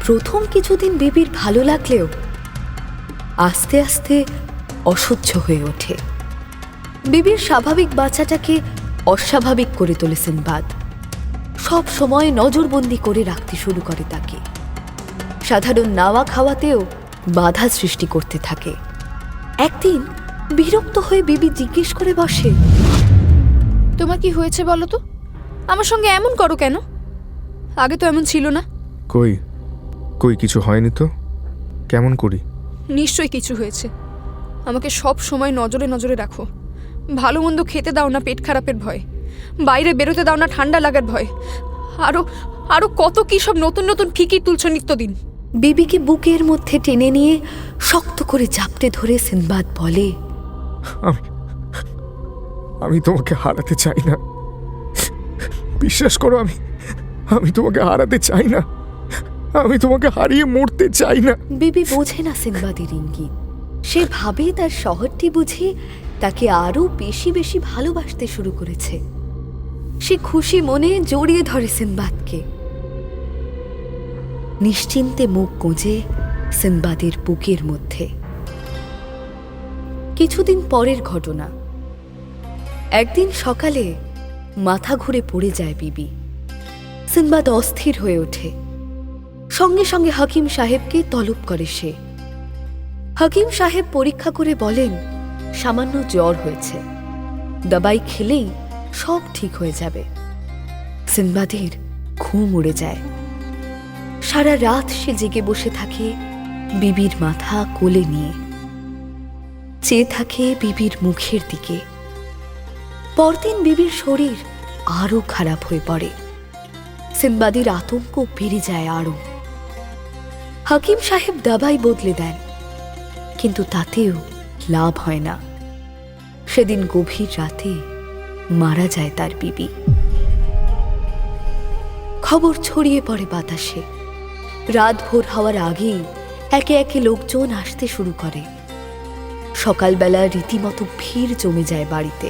প্রথম কিছুদিন বিবির ভালো লাগলেও আস্তে আস্তে অসহ্য হয়ে ওঠে। বিবির স্বাভাবিক বাচ্চাটাকে অস্বাভাবিক করে তোলে সিনবাদ। সব সময় নজরবন্দি করে রাখতে শুরু করে তাকে। সাধারণ নাওয়া খাওয়াতেও বাধা সৃষ্টি করতে থাকে। একদিন বিরক্ত হয়ে বিবি জিজ্ঞেস করে বসে, তোমার কি হয়েছে বলো তো? আমার সঙ্গে এমন করো কেন? আগে তো এমন ছিল না। কই কই কিছু হয়নি তো, কেমন করি? নিশ্চয়ই কিছু হয়েছে। আমাকে সব সময় নজরে নজরে রাখো। ভালো মন্দ খেতে দাও না পেট খারাপের ভয়, বাইরে বেরোতে দাও না ঠান্ডা লাগার ভয়, আরো আরো কত কি সব নতুন নতুন ফিকির তুলছ নিত্যদিন। বিবিকে বুকের মধ্যে টেনে নিয়ে শক্ত করে জাপটে ধরে সিনবাদ বলে, আমি তোমাকে হারাতে চাই না, বিশ্বাস করো। আমি তোমাকে হারাতে চাই না, আমি তোমাকে হারিয়ে মরতে চাই না। বিবি বোঝে না সিনবাদের ইঙ্গিত। সে ভাবে তার শহরটি বুঝি তাকে আরো বেশি বেশি ভালোবাসতে শুরু করেছে। সে খুশি মনে জড়িয়ে ধরে সিনবাদকে। নিশ্চিন্তে মুখ গুঁজে সিনবাদের বুকের মধ্যে। কিছুদিন পরের ঘটনা। একদিন সকালে মাথা ঘুরে পড়ে যায় বিবি। সিনবাদ অস্থির হয়ে ওঠে। সঙ্গে সঙ্গে হাকিম সাহেবকে তলব করে সে। হাকিম সাহেব পরীক্ষা করে বলেন, সামান্য জ্বর হয়েছে, দাবাই খেলেই সব ঠিক হয়ে যাবে। সিনবাদের ঘুম উড়ে যায়। সারা রাত সে জেগে বসে থাকে বিবির মাথা কোলে নিয়ে, চেয়ে থাকে বিবির মুখের দিকে। পরদিন বিবির শরীর আরো খারাপ হয়ে পড়ে। সিনবাদের আতঙ্ক বেড়ে যায় আরো। হাকিম সাহেব দাবাই বদলে দেন, কিন্তু তাতেও লাভ হয় না। সেদিন গভীর রাতে মারা যায় তার বিবি। খবর ছড়িয়ে পড়ে বাতাসে। রাত ভোর হওয়ার আগেই একে একে লোকজন আসতে শুরু করে। সকালবেলা রীতিমতো ভিড় জমে যায় বাড়িতে।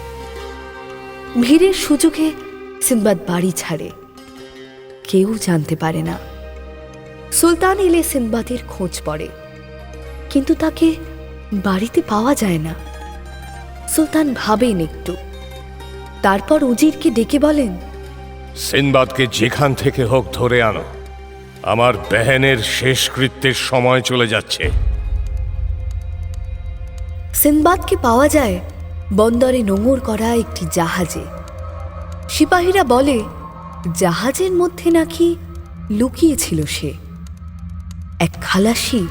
ভিড়ের সুযোগে সিনবাদ বাড়ি ছাড়ে। কেউ জানতে পারে না। সুলতান এলে সিনবাদের খোঁজ পড়ে, কিন্তু তাকে বাড়িতে পাওয়া যায় না। সুলতান ভাবেন একটু, তারপর উজিরকে ডেকে বলেন, সিনবাদকে যেখান থেকে হোক ধরে আনো, আমার বেহেনের শেষকৃত্যের সময় চলে যাচ্ছে। সিনবাদকে পাওয়া যায় বন্দরে নোঙর করা একটি জাহাজে। সিপাহীরা বলে জাহাজের মধ্যে নাকি লুকিয়ে ছিল সে। এক খালাসি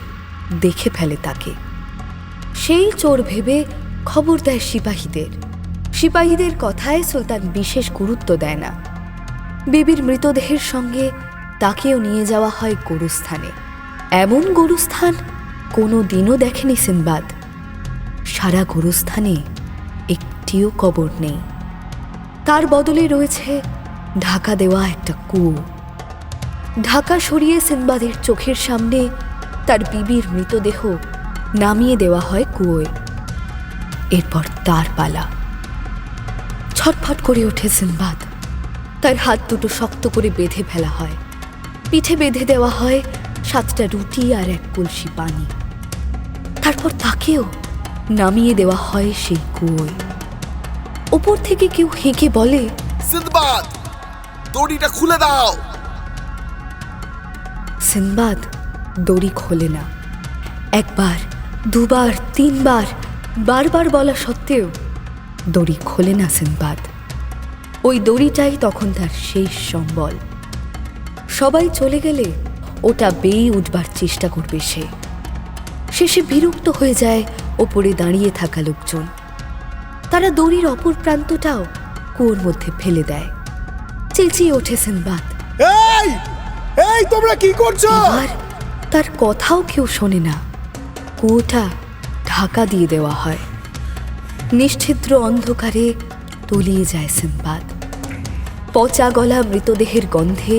দেখে ফেলে তাকে। সেই চোর ভেবে খবর দেয় সিপাহীদের। সিপাহীদের কথায় সুলতান বিশেষ গুরুত্ব দেয় না। বিবির মৃতদেহের সঙ্গে তাকেও নিয়ে যাওয়া হয় গোরস্থানে। এমন গোরস্থান কোনো দিনও দেখেনি সিনবাদ। সারা গোরস্থানে একটিও কবর নেই। তার বদলে রয়েছে ঢাকা দেওয়া একটা কুয়ো। ঢাকা সরিয়ে সিনবাদের চোখের সামনে তার বিবির মৃতদেহ নামিয়ে দেওয়া হয় কুয়োয়। এরপর তার পালা। ছটফট করে ওঠে সিনবাদ। তার হাত দুটো শক্ত করে বেঁধে ফেলা হয়। পিঠে বেঁধে দেওয়া হয় 7টা রুটি আর 1 কলসি পানি। তারপর তাকেও নামিয়ে দেওয়া হয় সেই কুয়োয়। ওপর থেকে কেউ হেঁকে বলে, সিনবাদ, দড়িটা খুলে দাও। সিনবাদ দড়ি খোলে না। একবার, দুবার, 3 বার বারবার বলা সত্ত্বেও দড়ি খোলে না সিনবাদ। ওই দড়িটাই তখন তার শেষ সম্বল। সবাই চলে গেলে ওটা বেয়ে উঠবার চেষ্টা করবে সে। শেষে বিরক্ত হয়ে যায় ওপরে দাঁড়িয়ে থাকা লোকজন। তারা দড়ির অপর প্রান্তটাও কুয়োর মধ্যে ফেলে দেয়। চেঁচিয়ে ওঠে সিনবাদ, এই এই তোমরা কি করছো? আর তার কথাও কেউ শোনে না। কুয়োটা ঢাকা দিয়ে দেওয়া হয়। নিশ্ছিদ্র অন্ধকারে তলিয়ে যায় সিনবাদ। পচা গলা মৃতদেহের গন্ধে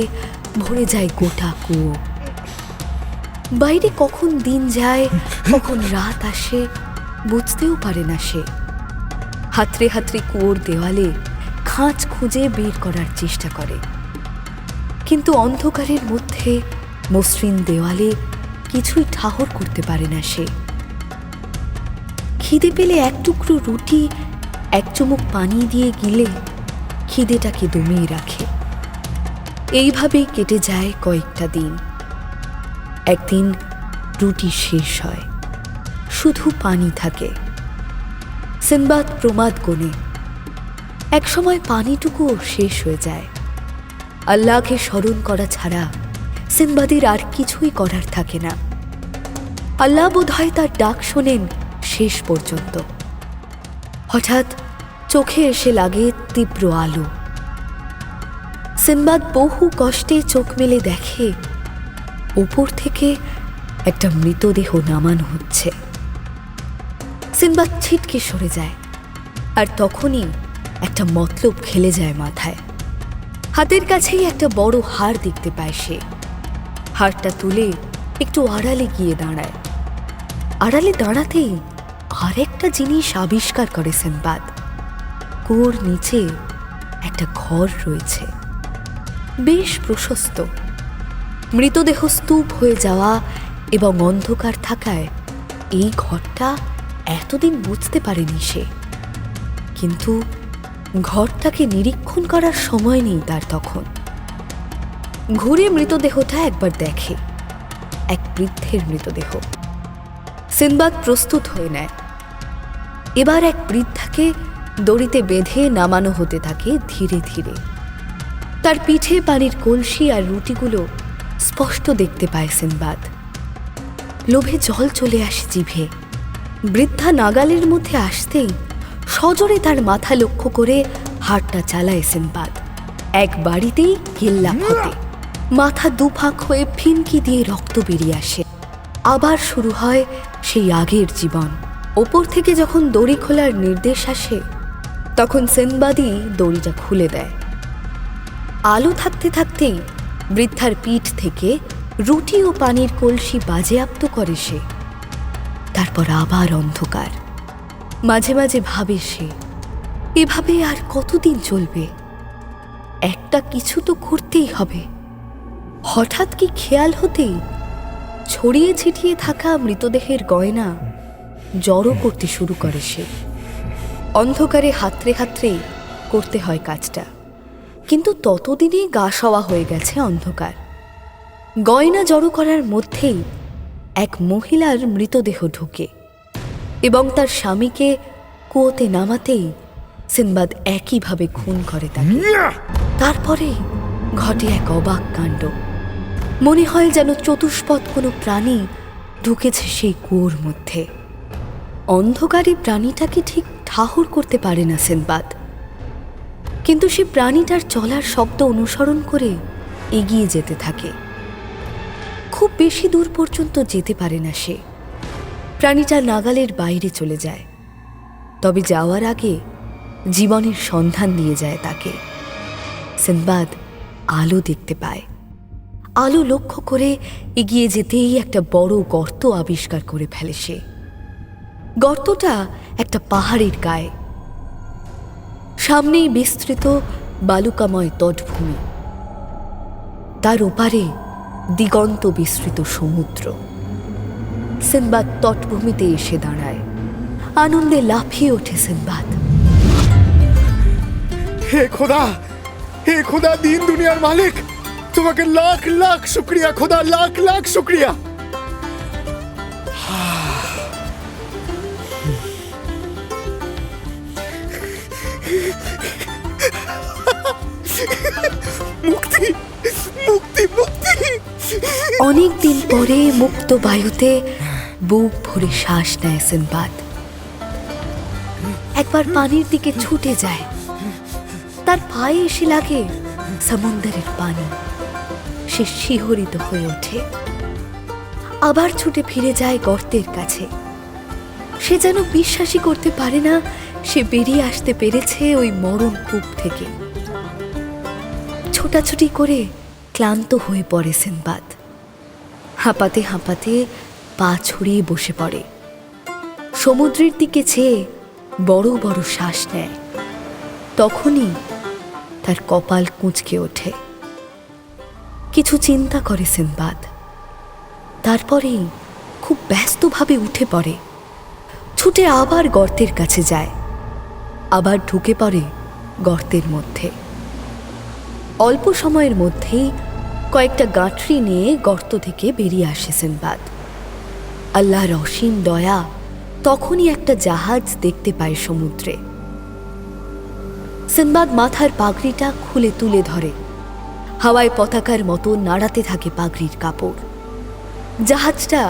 ভরে যায় গোটা কুয়ো। বাইরে কখন দিন যায়, কখন রাত আসে বুঝতেও পারে না সে। হাতড়ে হাতড়ে কুয়োর দেওয়ালে খাঁজ খুঁজে বের করার চেষ্টা করে, কিন্তু অন্ধকারের মধ্যে মসৃণ দেওয়ালে কিছুই ঠাহর করতে পারে না সে। খিদে পেলে এক টুকরো রুটি এক চুমুক পানি দিয়ে গিলে খিদেটাকে দমিয়ে রাখে। এইভাবেই কেটে যায় কয়েকটা দিন। একদিন রুটি শেষ হয়, শুধু পানি থাকে। সিনবাদ প্রমাদ গোনে। একসময় পানিটুকুও শেষ হয়ে যায়। আল্লাহকে স্মরণ করা ছাড়া সিনবাদের আর কিছুই করার থাকে না। আল্লাহ বোধহয় তার ডাক শোনেন শেষ পর্যন্ত। হঠাৎ চোখে এসে লাগে তীব্র আলো। সিনবাদ বহু কষ্টে চোখ মেলে দেখে উপর থেকে একটা মৃতদেহ নামানো হচ্ছে। সিনবাদ ছিটকে সরে যায়, আর তখনই একটা মতলব খেলে যায় মাথায়। হাতের কাছেই একটা বড় হার দেখতে পায় সে। হারটা তুলে একটু আড়ালে গিয়ে দাঁড়ায়। আড়ালে দাঁড়াতেই আরেকটা জিনিস আবিষ্কার করে সিনবাদ। কুয়োর নিচে একটা ঘর রয়েছে, বেশ প্রশস্ত। মৃতদেহ স্তূপ হয়ে যাওয়া এবং অন্ধকার থাকায় এই ঘরটা এতদিন বুঝতে পারেনি সে। কিন্তু ঘরটাকে নিরীক্ষণ করার সময় নেই তার তখন। ঘুরে মৃতদেহটা একবার দেখে, এক বৃদ্ধের মৃতদেহ। সিনবাদ প্রস্তুত হয়ে নেয়। এবার এক বৃদ্ধাকে দড়িতে বেঁধে নামানো হতে থাকে ধীরে ধীরে। তার পিঠে পানির কলসি আর রুটিগুলো স্পষ্ট দেখতে পায় সিনবাদ। লোভে জল চলে আসে জিভে। বৃদ্ধা নাগালের মধ্যে আসতেই সজোরে তার মাথা লক্ষ্য করে হাড়টা চালায় সিনবাদ। এক বাড়িতেই কেল্লা ফতে। মাথা দুফাক হয়ে ফিনকি দিয়ে রক্ত বেরিয়ে আসে। আবার শুরু হয় সেই আগের জীবন। ওপর থেকে যখন দড়ি খোলার নির্দেশ আসে, তখন সিনবাদই দড়িটা খুলে দেয়। আলো থাকতে থাকতেই বৃদ্ধার পিঠ থেকে রুটি ও পানির কলসি বাজেয়াপ্ত করে সে। তারপর আবার অন্ধকার। মাঝে মাঝে ভাবে সে, এভাবে আর কতদিন চলবে? একটা কিছু তো করতেই হবে। হঠাৎ কি খেয়াল হতেই ছড়িয়ে ছিটিয়ে থাকা মৃতদেহের গয়না জড়ো করতে শুরু করে সে। অন্ধকারে হাতড়ে হাতড়েই করতে হয় কাজটা, কিন্তু ততদিনে গা সওয়া হয়ে গেছে অন্ধকার। গয়না জড়ো করার মধ্যেই এক মহিলার মৃতদেহ ঢুকে এবং তার স্বামীকে কুয়োতে নামাতেই সিনবাদ একইভাবে খুন করে তাকে। তারপরে ঘটে এক অবাক কাণ্ড। মনে হয় যেন চতুষ্পদ কোনো প্রাণী ঢুকেছে সেই কুয়োর মধ্যে। অন্ধকারে প্রাণীটাকে ঠিক ঠাহর করতে পারে না সিনবাদ, কিন্তু সে প্রাণীটার চলার শব্দ অনুসরণ করে এগিয়ে যেতে থাকে। খুব বেশি দূর পর্যন্ত যেতে পারে না সে। প্রাণীটা নাগালের বাইরে চলে যায়, তবে যাওয়ার আগে জীবনের সন্ধান দিয়ে যায় তাকে। সিনবাদ আলো দেখতে পায়। আলো লক্ষ্য করে এগিয়ে যেতেই একটা বড় গর্ত আবিষ্কার করে ফেলে সে। গর্তটা একটা পাহাড়ের গায়ে। সামনেই বিস্তৃত বালুকাময় তটভূমি, তার ওপারে দিগন্ত বিস্তৃত সমুদ্র। সিনবাদ তটভূমিতে এসে দাঁড়ায়। আনন্দে লাফিয়ে ওঠে সিনবাদ। হে খোদা, হে খোদা দিন দুনিয়ার মালিক, তোমাকে লাখ লাখ শুক্রিয়া খোদা, লাখ লাখ শুক্রিয়া। মুক্তি মুক্তি মুক্তি অনেক দিন পরে মুক্ত বায়ুতে বুক ভরে শ্বাস নেয় সিনবাদ। একবার পানির দিকে ছুটে যায়, তার পায়ে এসে লাগে সমুদ্রের পানি। সে শিহরিত হয়ে ওঠে, আবার ছুটে ফিরে যায় গর্তের কাছে। সে যেন বিশ্বাসই করতে পারে না সে বেরিয়ে আসতে পেরেছে ওই মরণ কূপ থেকে। ছোটাছুটি করে ক্লান্ত হয়ে পড়ে সিনবাদ। হাঁপাতে হাঁপাতে পা ছড়িয়ে বসে পড়ে, সমুদ্রের দিকে চেয়ে বড় বড় শ্বাস নেয়। তখনই তার কপাল কুঁচকে ওঠে। কিছু চিন্তা করে সিনবাদ, তারপরেই খুব ব্যস্তভাবে উঠে পড়ে, ছুটে আবার গর্তের কাছে যায়, আবার ঢুকে পড়ে গর্তের মধ্যে। অল্প সময়ের মধ্যেই কয়েকটা গাঁটরি নিয়ে গর্ত থেকে বেরিয়ে আসে সিনবাদ। আল্লাহর অসীম দয়া, তখনই একটা জাহাজ দেখতে পায় সমুদ্রে। সিনবাদ মাথার পাগড়িটা খুলে তুলে ধরে, হাওয়ায় পতাকার মতো নাড়াতে থাকে পাগড়ির কাপড়। জাহাজটা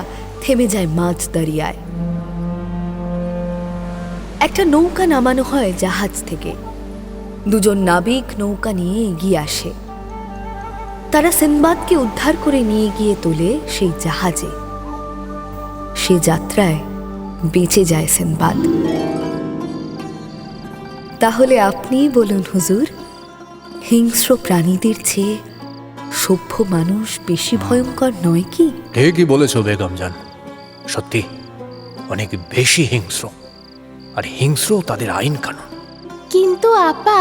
থেমে যায় মাঝ দরিয়ায়। একটা নৌকা নামানো হয় জাহাজ থেকে। দুজন নাবিক নৌকা নিয়ে এগিয়ে আসে। তারা সিনবাদকে উদ্ধার করে নিয়ে গিয়ে তোলে সেই জাহাজে। সে যাত্রায় বেঁচে যায় সিনবাদ। তাহলে আপনিই বলুন হুজুর, হিংস্র প্রাণীদের চেয়ে সভ্য মানুষ বেশি ভয়ঙ্কর নয় কি? ঠিকই বলেছ বেগম জান, সত্যি অনেক বেশি হিংস্র, আর হিংস্র তাদের আইন কানুন। কিন্তু আপা,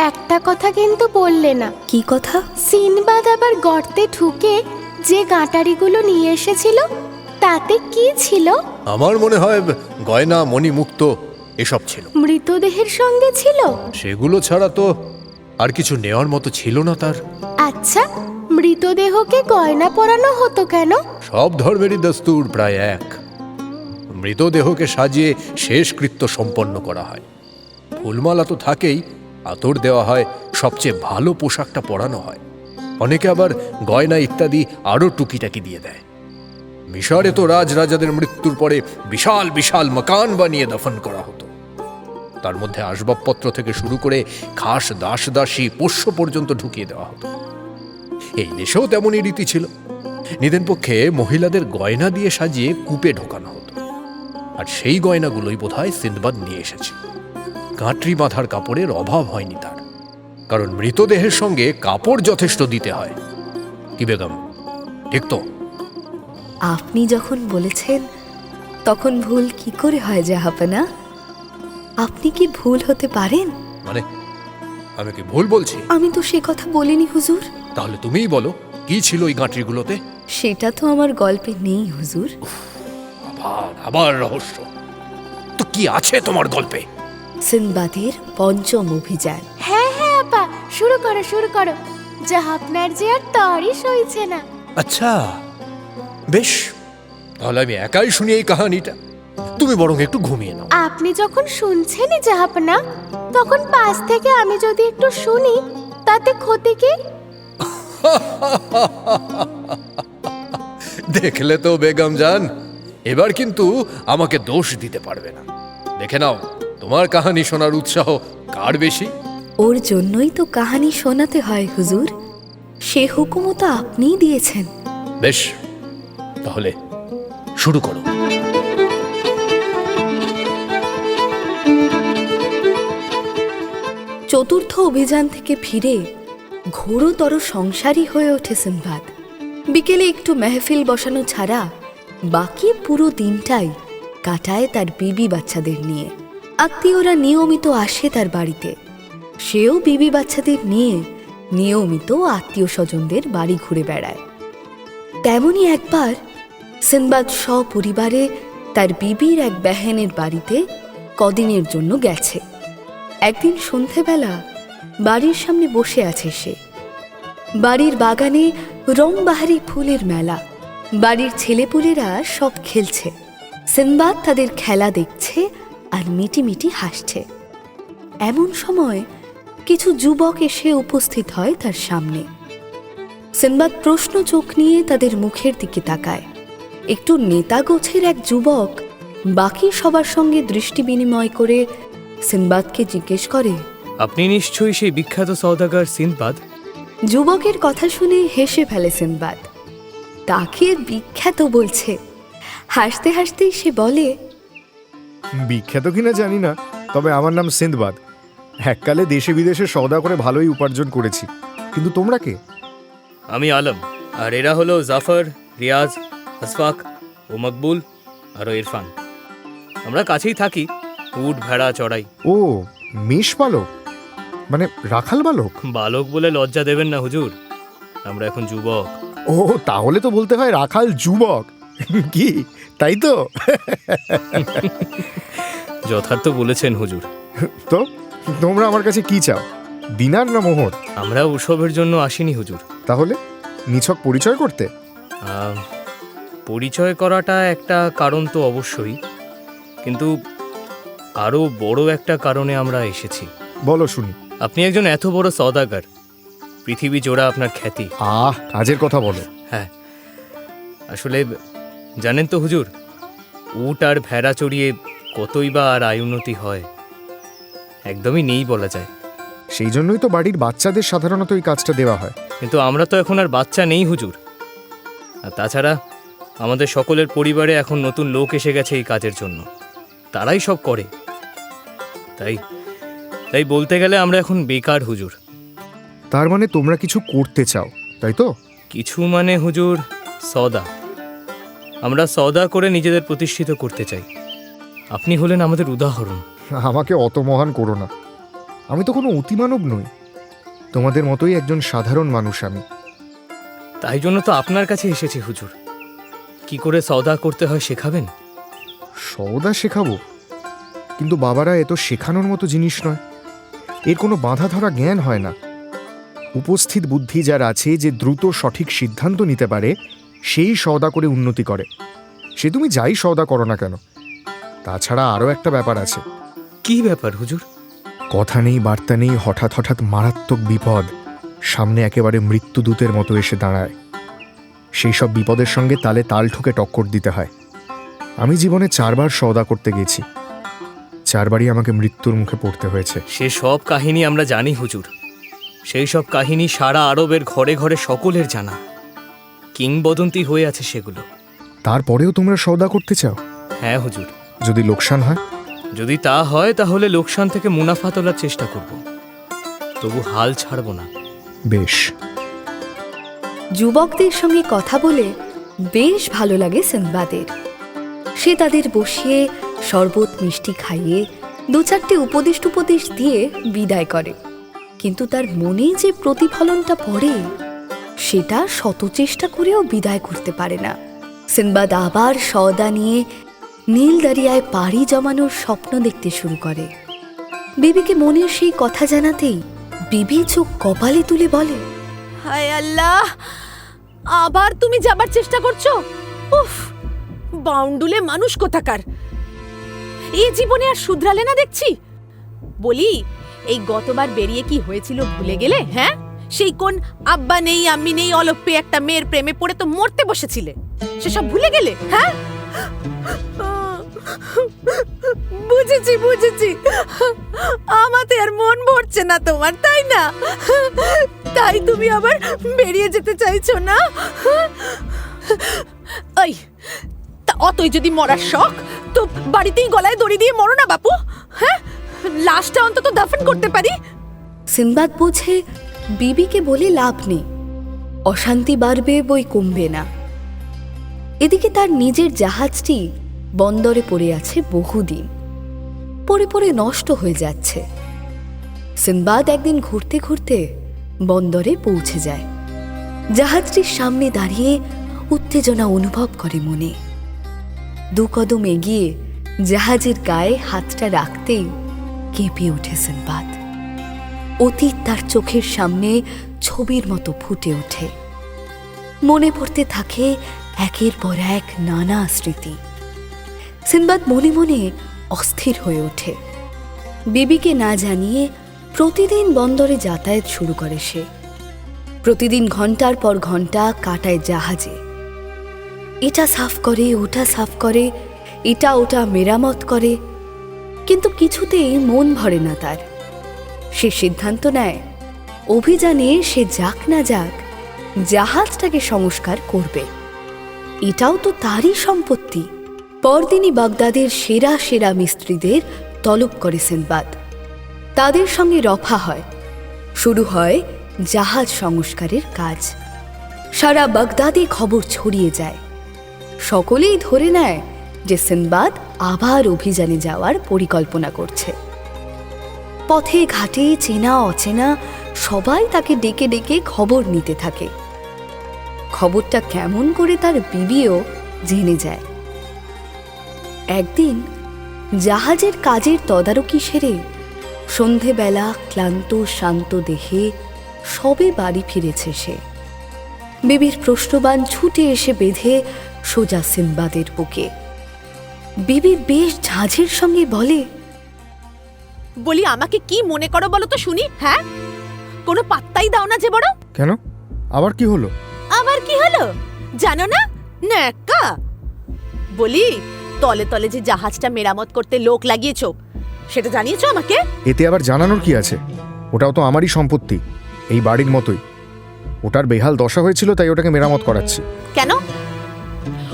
একটা কথা কিন্তু বললে না। কি কথা? সিনবাদ আবার গর্তে ঢুকে যে গাঁটারিগুলো নিয়ে এসেছিল তাতে কি ছিল? আমার মনে হয় গয়না, মণিমুক্ত এসব ছিল। মৃতদেহের সঙ্গে ছিল? সেগুলো ছাড়া তো আর কিছু নেওয়ার মতো ছিল না তার। আচ্ছা, মৃতদেহকে গয়না পরানো হতো কেন? সব ধর্মেরই দস্তুর প্রায় এক। মৃতদেহকে সাজিয়ে শেষকৃত্য সম্পন্ন করা হয়। ফুলমালা তো থাকেই, আতর দেওয়া হয়, সবচেয়ে ভালো পোশাকটা পরানো হয়। অনেকে আবার গয়না ইত্যাদি আরও টুকিটাকি দিয়ে দেয়। মিশরে তো রাজরাজাদের মৃত্যুর পরে বিশাল বিশাল মাকান বানিয়ে দফন করা হতো। তার মধ্যে আসবাবপত্র থেকে শুরু করে খাস দাস দাসী পোষ্য পর্যন্ত ঢুকিয়ে দেওয়া হতো। এই দেশেও তেমনই রীতি ছিল। নিদেন পক্ষে মহিলাদের গয়না দিয়ে সাজিয়ে কূপে ঢোকানো হতো। আর সেই গয়নাগুলোই বোধহয় সিনবাদ নিয়ে এসেছে। গাঁটরি বাঁধার কাপড়ের অভাব হয়নি তার, কারণ মৃতদেহের সঙ্গে কাপড় যথেষ্ট দিতে হয়। কি বেগম, ঠিক তো? আপনি যখন বলেছেন তখন ভুল কি করে হয় জাহাপনা? আপনি কি ভুল হতে পারেন? মানে আমি কি ভুল বলছি? আমি তো সে কথা বলিনি হুজুর। তাহলে তুমিই বলো, কি ছিল ওই গাঁটরিগুলোতে? সেটা তো আমার গল্পে নেই হুজুর। আবার আবার রহস্য। তো কি আছে তোমার গল্পে? সিনবাদের পঞ্চম অভিযান। হ্যাঁ হ্যাঁ আপা, শুরু করো শুরু করো। জাহাপনার যে আর তরই সইছে না। আচ্ছা বেশ, তাহলে আমি একাই শুনি এই কাহিনীটা। তুমি বরং একটু ঘুমিয়ে নাও। আপনি যখন শুনছেনই জাহাপনা, তখন পাশ থেকে আমি যদি একটু শুনি তাতে ক্ষতি কি? দেখলে তো বেগম জান, এবার কিন্তু আমাকে দোষ দিতে পারবে না। দেখে নাও তোমার কাহিনী শোনার উৎসাহ কার বেশি। ওর জন্যই তো কাহিনী শোনাতে হয় হুজুর। সে হুকুমও তো আপনিই দিয়েছেন। বেশ, তাহলে শুরু করো। চতুর্থ অভিযান থেকে ফিরে ঘোরতর সংসারী হয়ে ওঠে সিনবাদ। বিকেলে একটু মেহফিল বসানো ছাড়া বাকি পুরো দিনটাই কাটায় তার বিবি বাচ্চাদের নিয়ে। আত্মীয়রা নিয়মিত আসে তার বাড়িতে। সেও বিবি বাচ্চাদের নিয়ে নিয়মিত আত্মীয় স্বজনদের বাড়ি ঘুরে বেড়ায়। তেমনই একবার সিনবাদ সপরিবারে তার বিবির এক বেহেনের বাড়িতে কদিনের জন্য গেছে। একদিন সন্ধেবেলা বাড়ির সামনে বসে আছে সে। বাড়ির বাগানে রংবাহারি ফুলের মেলা। বাড়ির ছেলেপুলেরা সব খেলছে। সিনবাদ তাদের খেলা দেখছে আর মিটিমিটি হাসছে। এমন সময় কিছু যুবক এসে উপস্থিত হয় তার সামনে। সিনবাদ প্রশ্ন চোখ নিয়ে তাদের মুখের দিকে তাকায়। একটু নেতা গোছের এক যুবক বাকি সবার সঙ্গে দৃষ্টি বিনিময় করে সিনবাদকে জিজ্ঞেস করে, আপনি নিশ্চয়ই সেই বিখ্যাত সওদাগর সিনবাদ? যুবকের কথা শুনে হেসে ফেলে সিনবাদ। তাকে বিখ্যাত বলছে। হাসতে হাসতেই সে বলে, বিখ্যাত কিনা জানি না, তবে আমার নাম সিন্দবাদ। এককালে দেশে বিদেশে সওদা করে ভালোই উপার্জন করেছি। কিন্তু তোমরা কে? আমি আলম, আর এরা হলো জাফর, রিয়াজ, আশফাক ও মকবুল আর ইরফান। আমরা কাছেই থাকি, উট ভেড়া চড়াই। ও, মেষ বালক, মানে রাখাল বালক? বালক বলে লজ্জা দেবেন না হুজুর, আমরা এখন যুবক। ও, তাহলে তো বলতে হয় রাখাল যুবক। কি তাই তো? যথার্থ বলেছেন হুজুর। তো তোমরা আমার কাছে কি চাও, দিনার না মোহর? আমরা উৎসবের জন্য আসিনি হুজুর। তাহলে নিছক পরিচয় করতে? পরিচয় করাটা একটা কারণ তো অবশ্যই, কিন্তু আরও বড় একটা কারণে আমরা এসেছি। বলো শুনি। আপনি একজন এত বড় সওদাগর, পৃথিবী জোড়া আপনার খ্যাতি। কাজের কথা বলো। হ্যাঁ, আসলে জানেন তো হুজুর, উট আর ভেড়া চড়িয়ে কতই বা আর আয় উন্নতি হয়, একদমই নেই বলা যায়। সেই জন্যই তো বাড়ির বাচ্চাদের সাধারণত এই কাজটা দেওয়া হয়। কিন্তু আমরা তো এখন আর বাচ্চা নেই হুজুর, আর তাছাড়া আমাদের সকলের পরিবারে এখন নতুন লোক এসে গেছে এই কাজের জন্য, তারাই সব করে। তাই বলতে গেলে আমরা এখন বেকার হুজুর। তার মানে তোমরা কিছু করতে চাও, তাই তো? কিছু মানে হুজুর, সওদা। আমরা সওদা করে নিজেদের প্রতিষ্ঠিত করতে চাই। আপনি হলেন আমাদের উদাহরণ। আমাকে অত মহান করো না, আমি তো কোনো অতিমানব নই। তোমাদের মতোই একজন সাধারণ মানুষ আমি। তাই জন্য তো আপনার কাছে এসেছি হুজুর। কি করে সওদা করতে হয় শেখাবেন? সওদা শেখাবো? কিন্তু বাবারা, এ তো শেখানোর মতো জিনিস নয়। এর কোনো বাঁধা ধরা জ্ঞান হয় না। উপস্থিত বুদ্ধি যার আছে, যে দ্রুত সঠিক সিদ্ধান্ত নিতে পারে, সেই সওদা করে উন্নতি করে। সে তুমি যাই সওদা করো না কেন। তাছাড়া আরও একটা ব্যাপার আছে। কি ব্যাপার হুজুর? কথা নেই বার্তা নেই, হঠাৎ হঠাৎ মারাত্মক বিপদ সামনে একেবারে মৃত্যুদূতের মতো এসে দাঁড়ায়। সেই সব বিপদের সঙ্গে তালে তাল ঠুকে টক্কর দিতে হয়। আমি জীবনে 4 বার সওদা করতে গেছি, 4 বারই আমাকে মৃত্যুর মুখে পড়তে হয়েছে। সে সব কাহিনী আমরা জানি হুজুর। সেই সব কাহিনী সারা আরবের ঘরে ঘরে সকলের জানা, কিংবদন্তি হয়ে আছে সেগুলো। তারপরেও তোমরা সওদা করতে চাও? হ্যাঁ হুজুর। যদি লোকসান হয়? যদি তা হয় তাহলে লোকসান থেকে মুনাফা তোলার চেষ্টা করব, তবু হাল ছাড়ব না। বেশ। যুবকদের সঙ্গে কথা বলে বেশ ভালো লাগে সিনবাদের। সে তাদের বসিয়ে শরবত মিষ্টি খাইয়ে 2-4টে উপদেশ দিয়ে বিদায় করে। কিন্তু তার মনে যে প্রতিফলনটা পড়ে, সেটা শত চেষ্টা করেও বিদায় করতে পারে না। সিনবাদ আবার সওদা নিয়ে নীল দরিয়ায় পাড়ি জমানোর স্বপ্ন দেখতে শুরু করে। বিবিকে মনের সেই কথা জানাতেই বিবি চোখ কপালে তুলে বলে, হায় আল্লাহ, আবার তুমি যাবার চেষ্টা করছো? উফ, বাউন্ডুলে মানুষ কোথাকার! এই জীবনে আর শুধরালে না দেখছি। বলি, এই গতবার বেরিয়ে কি হয়েছিল ভুলে গেলে? হ্যাঁ, সেই কোন আব্বা নেই আম্মি নেই অলপ্পে একটা মেয়ের প্রেমে পড়ে তো মরতে বসেছিলে, সেসব ভুলে গেলে? হ্যাঁ, বুঝেছি। আমাতে আর মন ভরছে না তোমার, তাই না? তাই তুমি আবার বেরিয়ে যেতে চাইছো না? ওই তা অতই যদি মরার শখ, তো বাড়িতেই গলায় দড়ি দিয়ে মরো না বাপু। হ্যাঁ, লাশটা অন্তত দাফন করতে পারি। সিনবাদ বোঝে বিবিকে বলে লাভ নেই, অশান্তি বাড়বে বই কমবে না। এদিকে তার নিজের জাহাজটি বন্দরে পড়ে আছে বহুদিন, পড়ে নষ্ট হয়ে যাচ্ছে। সিনবাদ একদিন ঘুরতে ঘুরতে বন্দরে পৌঁছে যায়। জাহাজটির সামনে দাঁড়িয়ে উত্তেজনা অনুভব করে মনে। 2 কদম এগিয়ে জাহাজের গায়ে হাতটা রাখতেই কেঁপে ওঠে সিনবাদ। অতীত তার চোখের সামনে ছবির মতো ফুটে ওঠে। মনে পড়তে থাকে একের পর এক নানা স্মৃতি। সিনবাদ মনে মনে অস্থির হয়ে ওঠে। বিবিকে না জানিয়ে প্রতিদিন বন্দরে যাতায়াত শুরু করে সে। প্রতিদিন ঘন্টার পর ঘন্টা কাটায় জাহাজে। এটা সাফ করে, ওটা সাফ করে, এটা ওটা মেরামত করে, কিন্তু কিছুতেই মন ভরে না তার। সে সিদ্ধান্ত নেয় অভিযানে সে যাক না যাক জাহাজটাকে সংস্কার করবে। এটাও তো তারই সম্পত্তি। পরদিনই বাগদাদের সেরা সেরা মিস্ত্রিদের তলব করে সিনবাদ। তাদের সঙ্গে রফা হয়, শুরু হয় জাহাজ সংস্কারের কাজ। সারা বাগদাদে খবর ছড়িয়ে যায়। সকলেই ধরে নেয় যে সিনবাদ আবার অভিযানে যাওয়ার পরিকল্পনা করছে। পথে ঘাটে চেনা অচেনা সবাই তাকে ডেকে ডেকে খবর নিতে থাকে। খবরটা কেমন করে তার বিবিও জেনে যায়। একদিন জাহাজের কাজের তদারকি সেরে সন্ধেবেলা ক্লান্ত শান্ত দেহে সবে বাড়ি ফিরেছে সে। বিবির প্রশ্নবান ছুটে এসে বেঁধে সোজা সিনবাদের বুকে। বিবি বেশ ঝাঁঝের সঙ্গে বলে, বলি আমাকে কি মনে করো বলো তো শুনি? হ্যাঁ, কোনো পাত্তাই দাও না যে বড়। কেন, আবার কি হলো? আবার কি হলো জানো না? ন্যাকা। বলি তলে তলে যে জাহাজটা মেরামত করতে লোক লাগিয়েছো সেটা জানিয়েছো আমাকে? এতে আবার জানানোর কি আছে? ওটাও তো আমারই সম্পত্তি, এই বাড়ির মতোই। ওটার বেহাল দশা হয়েছিল, তাই ওটাকে মেরামত করাচ্ছি। কেন?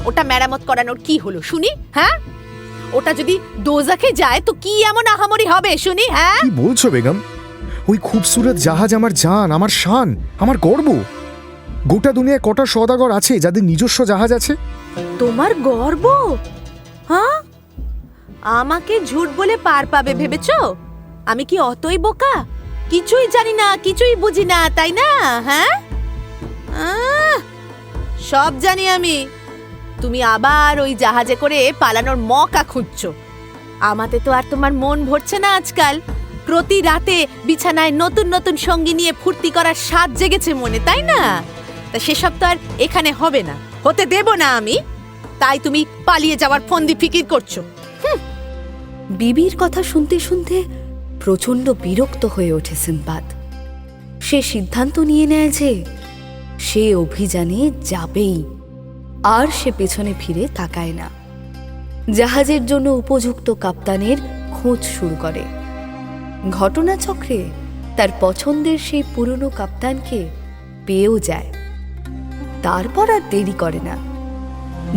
ওটা মেরামত করানোর কি হলো শুনি? হ্যাঁ, ওটা যদি দোজাখে যায় তো কি এমন আহামরি হবে শুনি? হ্যাঁ, কি বলছো বেগম? ওই খুবসুরত জাহাজ আমার জান, আমার শান, আমার গর্ব। গোটা দুনিয়ায় কটা সওদাগর আছে যাদের নিজস্ব জাহাজ আছে? তোমার গর্ব? হ্যাঁ, আমাকে ঝুট বলে পার পাবে ভেবেছো? আমি কি অতই বোকা? কিছুই জানি না, কিছুই বুঝি না, তাই না? হ্যাঁ, সব জানি আমি। তুমি আবার ওই জাহাজে করে পালানোর মকা খুঁজছো। আমাতে তো আর তোমার মন ভরছে না আজকাল। প্রতি রাতে বিছানায় নতুন নতুন সঙ্গী নিয়ে ফুর্তি করার স্বাদ জেগেছে মনে, তাই না? তা সেসব তো আর এখানে হবে না, হতে দেব না আমি। তাই তুমি পালিয়ে যাওয়ার ফন্দি ফিকির করছো। বিবির কথা শুনতে শুনতে প্রচণ্ড বিরক্ত হয়ে ওঠে সিনবাদ। সে সিদ্ধান্ত নিয়ে নেয় যে সে অভিযানে যাবেই, আর সে পেছনে ফিরে তাকায় না। জাহাজের জন্য উপযুক্ত কাপ্তানের খোঁজ শুরু করে। ঘটনাচক্রে তার পছন্দের সেই পুরনো কাপ্তানকে পেয়েও যায়। তারপর আর দেরি করে না।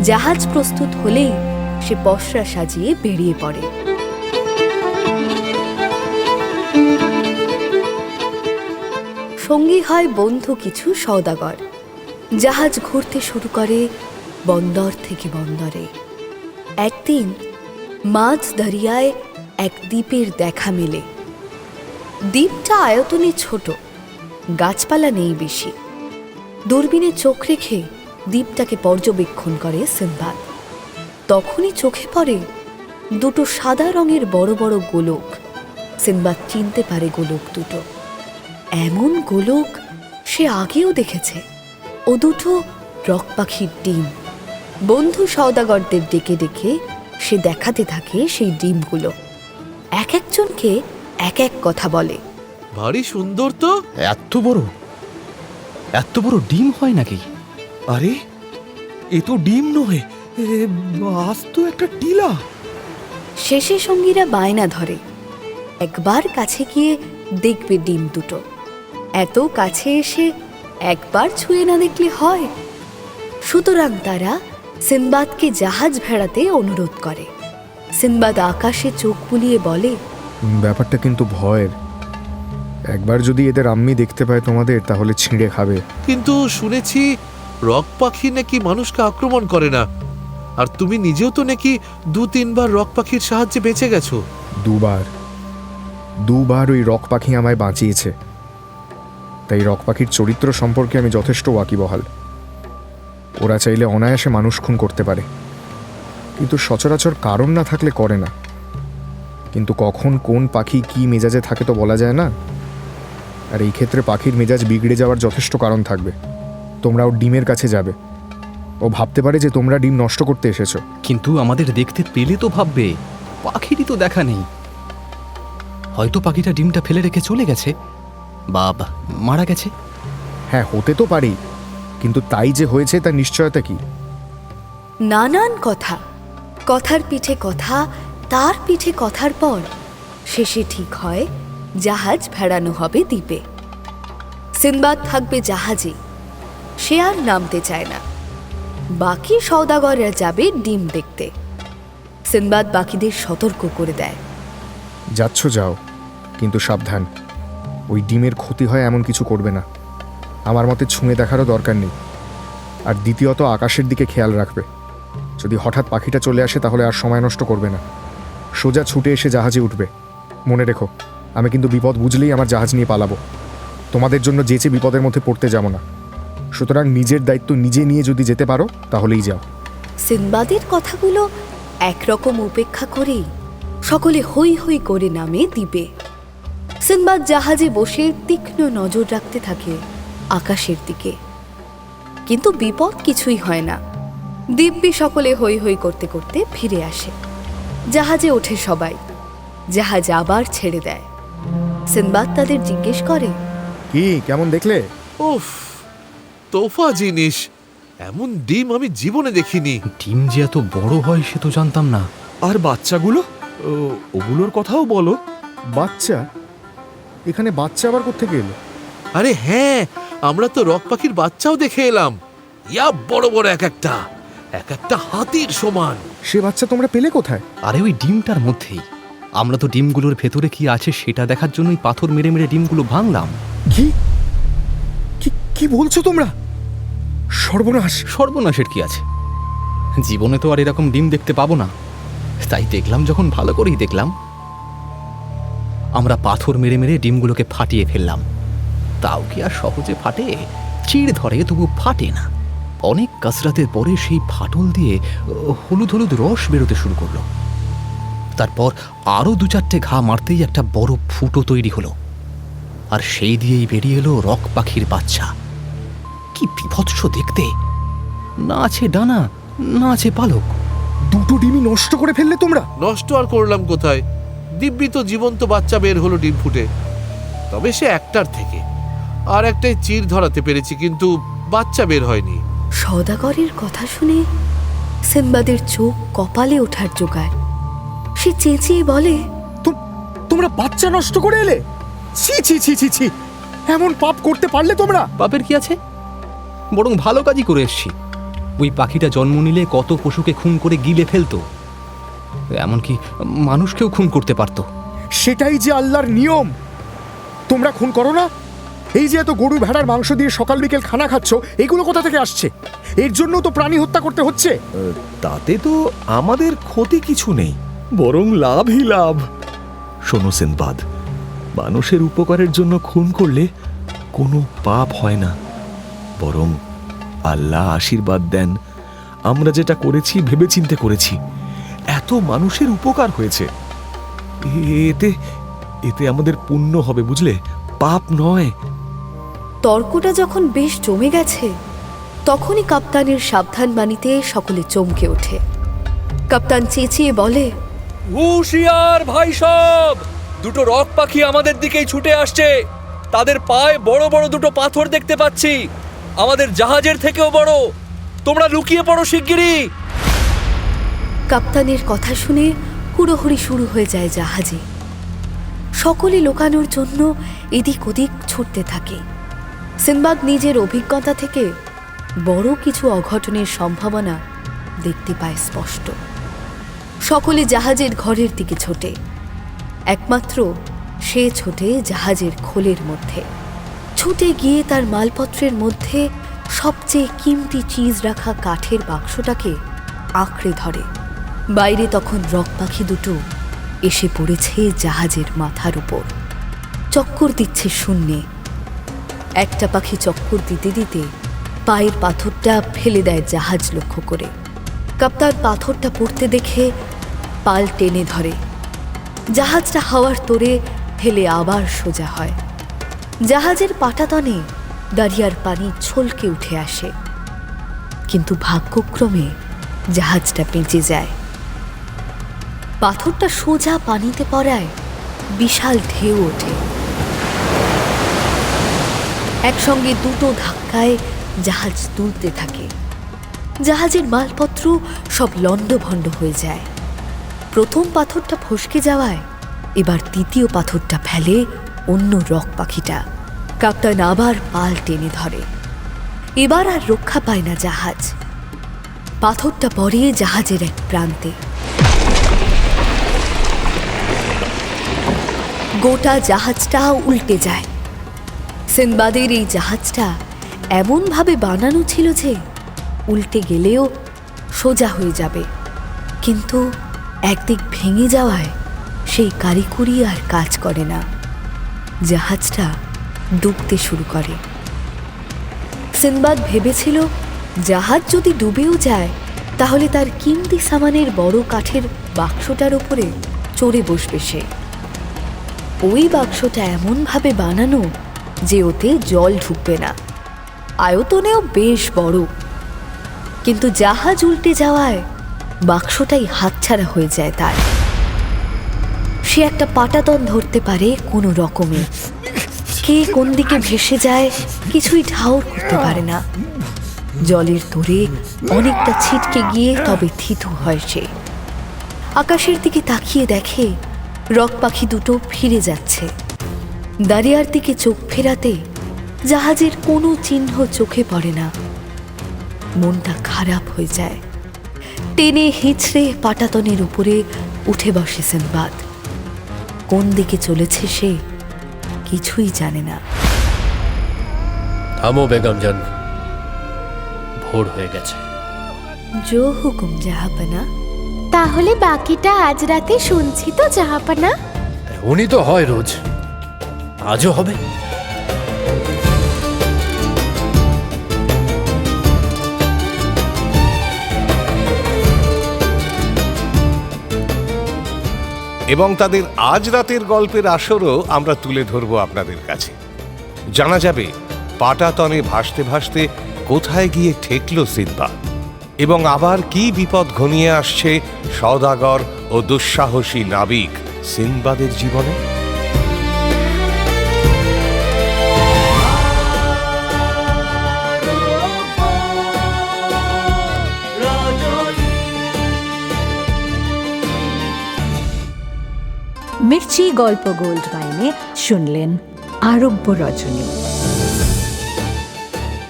জাহাজ প্রস্তুত হলেই সে পসরা সাজিয়ে বেরিয়ে পড়ে। সঙ্গী হয় বন্ধু কিছু সওদাগর। জাহাজ ঘুরতে শুরু করে বন্দর থেকে বন্দরে। একদিন মাঝ দরিয়ায় এক দ্বীপের দেখা মেলে। দ্বীপটা আয়তনে ছোট, গাছপালা নেই বেশি। দূরবীনে চোখ রেখে দ্বীপটাকে পর্যবেক্ষণ করে সিনবাদ। তখনই চোখে পড়ে দুটো সাদা রঙের বড় বড় গোলক। সিনবাদ চিনতে পারে গোলক দুটো। এমন গোলক সে আগেও দেখেছে। ও দুটো রক পাখির ডিম। বন্ধু সওদাগরদের ডেকে ডেকে সে দেখাতে থাকে সেই ডিমগুলো। এক একজনকে এক এক কথা বলে। ভারী সুন্দর তো। এত বড় ডিম হয় নাকি? আরে এ তো ডিম নয়, আজ তো একটা টিলা। শেষে সঙ্গীরা বায়না ধরে একবার কাছে গিয়ে দেখবে ডিম দুটো। এত কাছে এসে একবার ছুঁয়ে না দেখলে হয়? সুতরাং তারা সিনবাদকে জাহাজ ভেড়াতে অনুরোধ করে। সিনবাদ আকাশে চোখ বুলিয়ে বলে, ব্যাপারটা কিন্তু ভয়ের। একবার যদি এদের আম্মি দেখতে পায় তোমাদের, তাহলে ছিঁড়ে খাবে। কিন্তু শুনেছি রক পাখি নাকি মানুষকে আক্রমণ করে না। আর তুমি নিজেও তো নাকি 2-3 বার রক পাখির সাহায্যে বেঁচে গেছো। দুবার ওই রক পাখি আমায় বাঁচিয়েছে। তাই রক পাখির চরিত্র সম্পর্কে আমি যথেষ্ট ওয়াকিবহাল। ওরা চাইলে অনায়াসে মানুষ খুন করতে পারে, কিন্তু সচরাচর কারণ না থাকলে করে না। কিন্তু কখন কোন পাখি কি মেজাজে থাকে তো বলা যায় না। আর এই ক্ষেত্রে পাখির মেজাজ বিগড়ে যাওয়ার যথেষ্ট কারণ থাকবে। তোমরা ওর ডিমের কাছে যাবে, ও ভাবতে পারে যে তোমরা ডিম নষ্ট করতে এসেছো। কিন্তু আমাদের দেখতে পেলে তো ভাববে পাখিরই তো দেখা নেই। হয়তো পাখিটা ডিমটা ফেলে রেখে চলে গেছে বা মারা গেছে। হ্যাঁ, হতে তো পারি, কিন্তু তাই যে হয়েছে তার নিশ্চয়তা কি? নানান কথা, কথার পিঠে কথা, তার পিঠে কথার পর শেষে ঠিক হয় জাহাজ ভেড়ানো হবে দ্বীপে। সিনবাদ থাকবে জাহাজে, সে আর নামতে চায় না। বাকি সওদাগররা যাবে ডিম দেখতে। সিনবাদ বাকিদের সতর্ক করে দেয়, যাচ্ছ যাও, কিন্তু সাবধান, ওই ডিমের ক্ষতি হয় এমন কিছু করবে না। আমার মতে ছুঁয়ে দেখারও দরকার নেই। আর দ্বিতীয়ত আকাশের দিকে খেয়াল রাখবে। যদি হঠাৎ পাখিটা চলে আসে তাহলে আর সময় নষ্ট করবে না, সোজা ছুটে এসে জাহাজে উঠবে। মনে রেখো, আমি কিন্তু বিপদ বুঝলেই আমার জাহাজ নিয়ে পালাবো। তোমাদের জন্য যেচে বিপদের মধ্যে পড়তে যাবো না। সুতরাং নিজের দায়িত্ব নিজে নিয়ে যদি যেতে পারো তাহলেই যাও। সিনবাদের কথাগুলো একরকম উপেক্ষা করেই সকলে হই হই করে নামে দ্বীপে। সিনবাদ জাহাজে বসে তীক্ষ্ণ নজর রাখতে থাকে আকাশের দিকে, কিন্তু বিপদ কিছুই হয় না। দিব্যি সকলে হই হই করতে করতে ফিরে আসে। জাহাজে ওঠে সবাই, জাহাজ আবার ছেড়ে দেয়। সিনবাদ তাদের জিজ্ঞেস করে, কি কেমন দেখলে? উফ, তোফা জিনিস, এমন ডিম আমি জীবনে দেখিনি। ডিম যে এত বড় হয় সে তো জানতাম না। আর বাচ্চাগুলো, ওগুলোর কথাও বলো। বাচ্চা? এখানে বাচ্চা আবার কোত্থেকে এলো? আরে হ্যাঁ, আমরা তো রক পাখির বাচ্চাও দেখে এলাম। ইয়া বড় বড় এক একটা হাতির সমান। সে বাচ্চা তোমরা পেলে কোথায়? আরে ওই ডিমটার মধ্যেই। আমরা তো ডিমগুলোর ভেতরে কি আছে সেটা দেখার জন্যই পাথর মেরে মেরে ডিমগুলো ভাঙলাম। কি কি কি বলছো তোমরা? সর্বনাশ! সর্বনাশের কি আছে, জীবনে তো আর এরকম ডিম দেখতে পাবো না। তাই দেখলাম, যখন ভালো করেই দেখলাম। আমরা পাথর মেরে মেরে ডিমগুলোকে ফাটিয়ে ফেললাম। তাও কি আর সহজে ফাটে? চিড় ধরে তবু ফাটে না। অনেক কাসরাতের পরে সেই ফাটল দিয়ে হলুদ হলুদ রস বেরোতে শুরু করলো। তারপর আরো 2-4টে ঘা মারতেই একটা বড় ফুটো তৈরি হলো, আর সেই দিয়েই বেরিয়ে এলো রক পাখির বাচ্চা। কি বিভৎস দেখতে! না আছে ডানা, না আছে পালক। দুটো ডিমই নষ্ট করে ফেললে তোমরা? নষ্ট আর করলাম কোথায়? দিব্যি তো জীবন্ত বাচ্চা বের হলো ডিম ফুটে। তবে সে একটার থেকে আর একটাই চিড় ধরাতে পেরেছি, কিন্তু বাচ্চা বের হয়নি। সওদাগরের কথা শুনে সিনবাদের চোখ কপালে ওঠার জোগাড়। সে চেঁচিয়ে বলে, তোমরা বাচ্চা নষ্ট করে এলে? ছি ছি ছি ছি ছি! এমন পাপ করতে পারলে তোমরা? পাপের কি আছে, বরং ভালো কাজই করে এসছি। ওই পাখিটা জন্ম নিলে কত পশুকে খুন করে গিলে ফেলতো, এমনকি মানুষকেও খুন করতে পারতো। সেটাই যে আল্লাহর নিয়ম। তোমরা খুন করো না? এই যে এত গরু ভেড়ার মাংস দিয়ে সকাল বিকেল খানা খাচ্ছ, এগুলো কোথা থেকে আসছে? এর জন্য তো প্রাণী হত্যা করতে হচ্ছে। তাতে তো আমাদের ক্ষতি কিছু নেই, বরং লাভই লাভ। শোনো সিনবাদ, মানুষের উপকারের জন্য খুন করলে কোনো পাপ হয় না, বরং আল্লাহ আশীর্বাদ দেন। আমরা যেটা করেছি ভেবেচিন্তে করেছি, এত মানুষের উপকার হয়েছে। এতে এতে আমাদের পুণ্য হবে, বুঝলে, পাপ নয়। তর্কটা যখন বেশ জমে গেছে, তখনই কাপ্তানের সাবধান বাণীতে সকলে চমকে ওঠে। কাপ্তান চেঁচিয়ে বলে, হুঁশিয়ার ভাই সব! দুটো রক পাখি আমাদের দিকেই ছুটে আসছে। তাদের পায়ে বড় বড় দুটো পাথর দেখতে পাচ্ছি, আমাদের জাহাজের থেকেও বড়। তোমরা লুকিয়ে পড়ো শিগগিরই। কাপ্তানের কথা শুনে হুড়োহুড়ি শুরু হয়ে যায় জাহাজে। সকলে লুকানোর জন্য এদিক ওদিক ছুটতে থাকে। সিনবাদ নিজের অভিজ্ঞতা থেকে বড় কিছু অঘটনের সম্ভাবনা দেখতে পায় স্পষ্ট। সকলে জাহাজের ঘরের দিকে ছোটে, একমাত্র সে ছোটে জাহাজের খোলের মধ্যে। ছুটে গিয়ে তার মালপত্রের মধ্যে সবচেয়ে কিমতি চিজ রাখা কাঠের বাক্সটাকে আঁকড়ে ধরে। বাইরে তখন রক পাখি দুটো এসে পড়েছে জাহাজের মাথার উপর, চক্কর দিচ্ছে শূন্যে। একটা পাখি চক্কর দিতে দিতে পায়ের পাথরটা ফেলে দেয় জাহাজ লক্ষ্য করে। কাপ্তান পাথরটা পড়তে দেখে পাল টেনে ধরে। জাহাজটা হাওয়ার তোড়ে হেলে আবার সোজা হয়। জাহাজের পাটাতনে দারিয়ার পানি ছলকে উঠে আসে, কিন্তু ভাগ্যক্রমে জাহাজটা বেঁচে যায়। পাথরটা সোজা পানিতে পড়ায় বিশাল ঢেউ ওঠে। একসঙ্গে দুটো ধাক্কায় জাহাজ তুলতে থাকে। জাহাজের মালপত্র সব লণ্ডভণ্ড হয়ে যায়। প্রথম পাথরটা ফসকে যাওয়ায় এবার দ্বিতীয় পাথরটা ফেলে অন্য রক পাখিটা। কাপ্তান আবার পাল টেনে ধরে। এবার আর রক্ষা পায় না জাহাজ। পাথরটা পড়ে জাহাজের এক প্রান্তে। গোটা জাহাজটা উল্টে যায়। সিনবাদের এই জাহাজটা এমনভাবে বানানো ছিল যে উল্টে গেলেও সোজা হয়ে যাবে, কিন্তু একদিক ভেঙে যাওয়ায় সেই কারিকুরি আর কাজ করে না। জাহাজটা ডুবতে শুরু করে। সিনবাদ ভেবেছিল জাহাজ যদি ডুবেও যায় তাহলে তার কিমতি সামানের বড় কাঠের বাক্সটার ওপরে চড়ে বসবে সে। ওই বাক্সটা এমনভাবে বানানো যে ওতে জল ঢুকবে না, আয়তনেও বেশ বড়। কিন্তু জাহাজ উল্টে যাওয়ায় বাক্সটাই হাতছাড়া হয়ে যায় তার। সে একটা পাটাতন ধরতে পারে কোনো রকমে। কে কোন দিকে ভেসে যায় কিছুই ঠাউর করতে পারে না। জলের তোড়ে অনেকটা ছিটকে গিয়ে তবে থিতু হয় সে। আকাশের দিকে তাকিয়ে দেখে রক পাখি দুটো ফিরে যাচ্ছে। দারিয়ার দিকে চোখ ফেরাতে জাহাজের কোনো চিহ্ন চোখে পড়ে না। মনটা খারাপ হয়ে যায়। টেনে হিঁচড়ে পাটাতনের উপরে উঠে বসে সিনবাদ। কোন দিকে চলেছে সে কিছুই জানে না। থামো বেগম জান, ভোর হয়ে গেছে। জো হুকুম জাহাপানা। তাহলে বাকিটা আজ রাতে শুনছি তো জাহাপানা? উনি তো হয় রোজ, আজও হবে। এবং তাদের আজ রাতের গল্পের আসরও আমরা তুলে ধরব আপনাদের কাছে। জানা যাবে পাটাতনে ভাসতে ভাসতে কোথায় গিয়ে ঠেকল সিনবাদ, এবং আবার কি বিপদ ঘনিয়ে আসছে সওদাগর ও দুঃসাহসী নাবিক সিনবাদের জীবনে। মির্চি গল্প গোল্ড মাইনে শুনলেন আরব্য রজনী।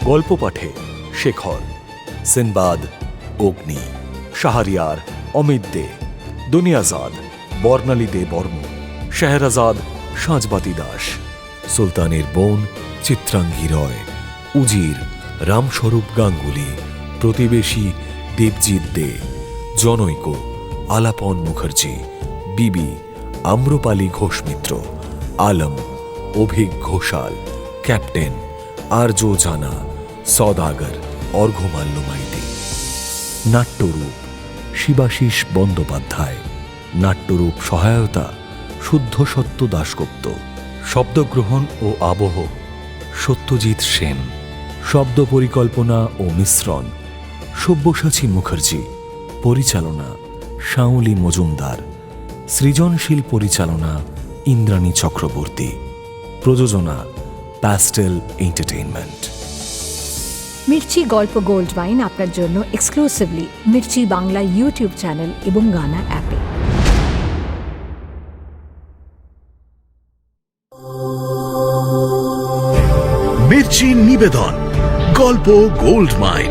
গল্প পাঠে শেখর, সিনবাদ, অগ্নি, শাহরিয়ার, অমিত দে, দুনিয়াজাদ, বর্ণালী দে বর্মন, শেহরাজাদ, সাঁজবাতি দাস, সুলতানের বোন চিত্রাঙ্গী রয়, উজির রামস্বরূপ গাঙ্গুলি, প্রতিবেশী দেবজিৎ দে, জনৈক আলাপন মুখার্জি, বিবি আম্রপালি ঘোষ মিত্র, আলম অভিক ঘোষাল, ক্যাপ্টেন আর্য জানা, সওদাগর অর্ঘ্যমাল্য মাইতি। নাট্যরূপ শিবাশিস বন্দ্যোপাধ্যায়, নাট্যরূপ সহায়তা শুদ্ধ সত্য দাশগুপ্ত, শব্দগ্রহণ ও আবহ সত্যজিৎ সেন, শব্দ পরিকল্পনা ও মিশ্রণ সব্যসাচী মুখার্জি, পরিচালনা শাওলি মজুমদার, সৃজনশীল পরিচালনা ইন্দ্রাণী চক্রবর্তী, প্রযোজনা প্যাস্টেল এন্টারটেইনমেন্ট। মির্চি গল্প গোল্ড ওয়াইন আপনার জন্য exclusively Mirchi Bangla YouTube channel এবং গানা অ্যাপে। মির্চি নিবেদন গল্প গোল্ড মাইন।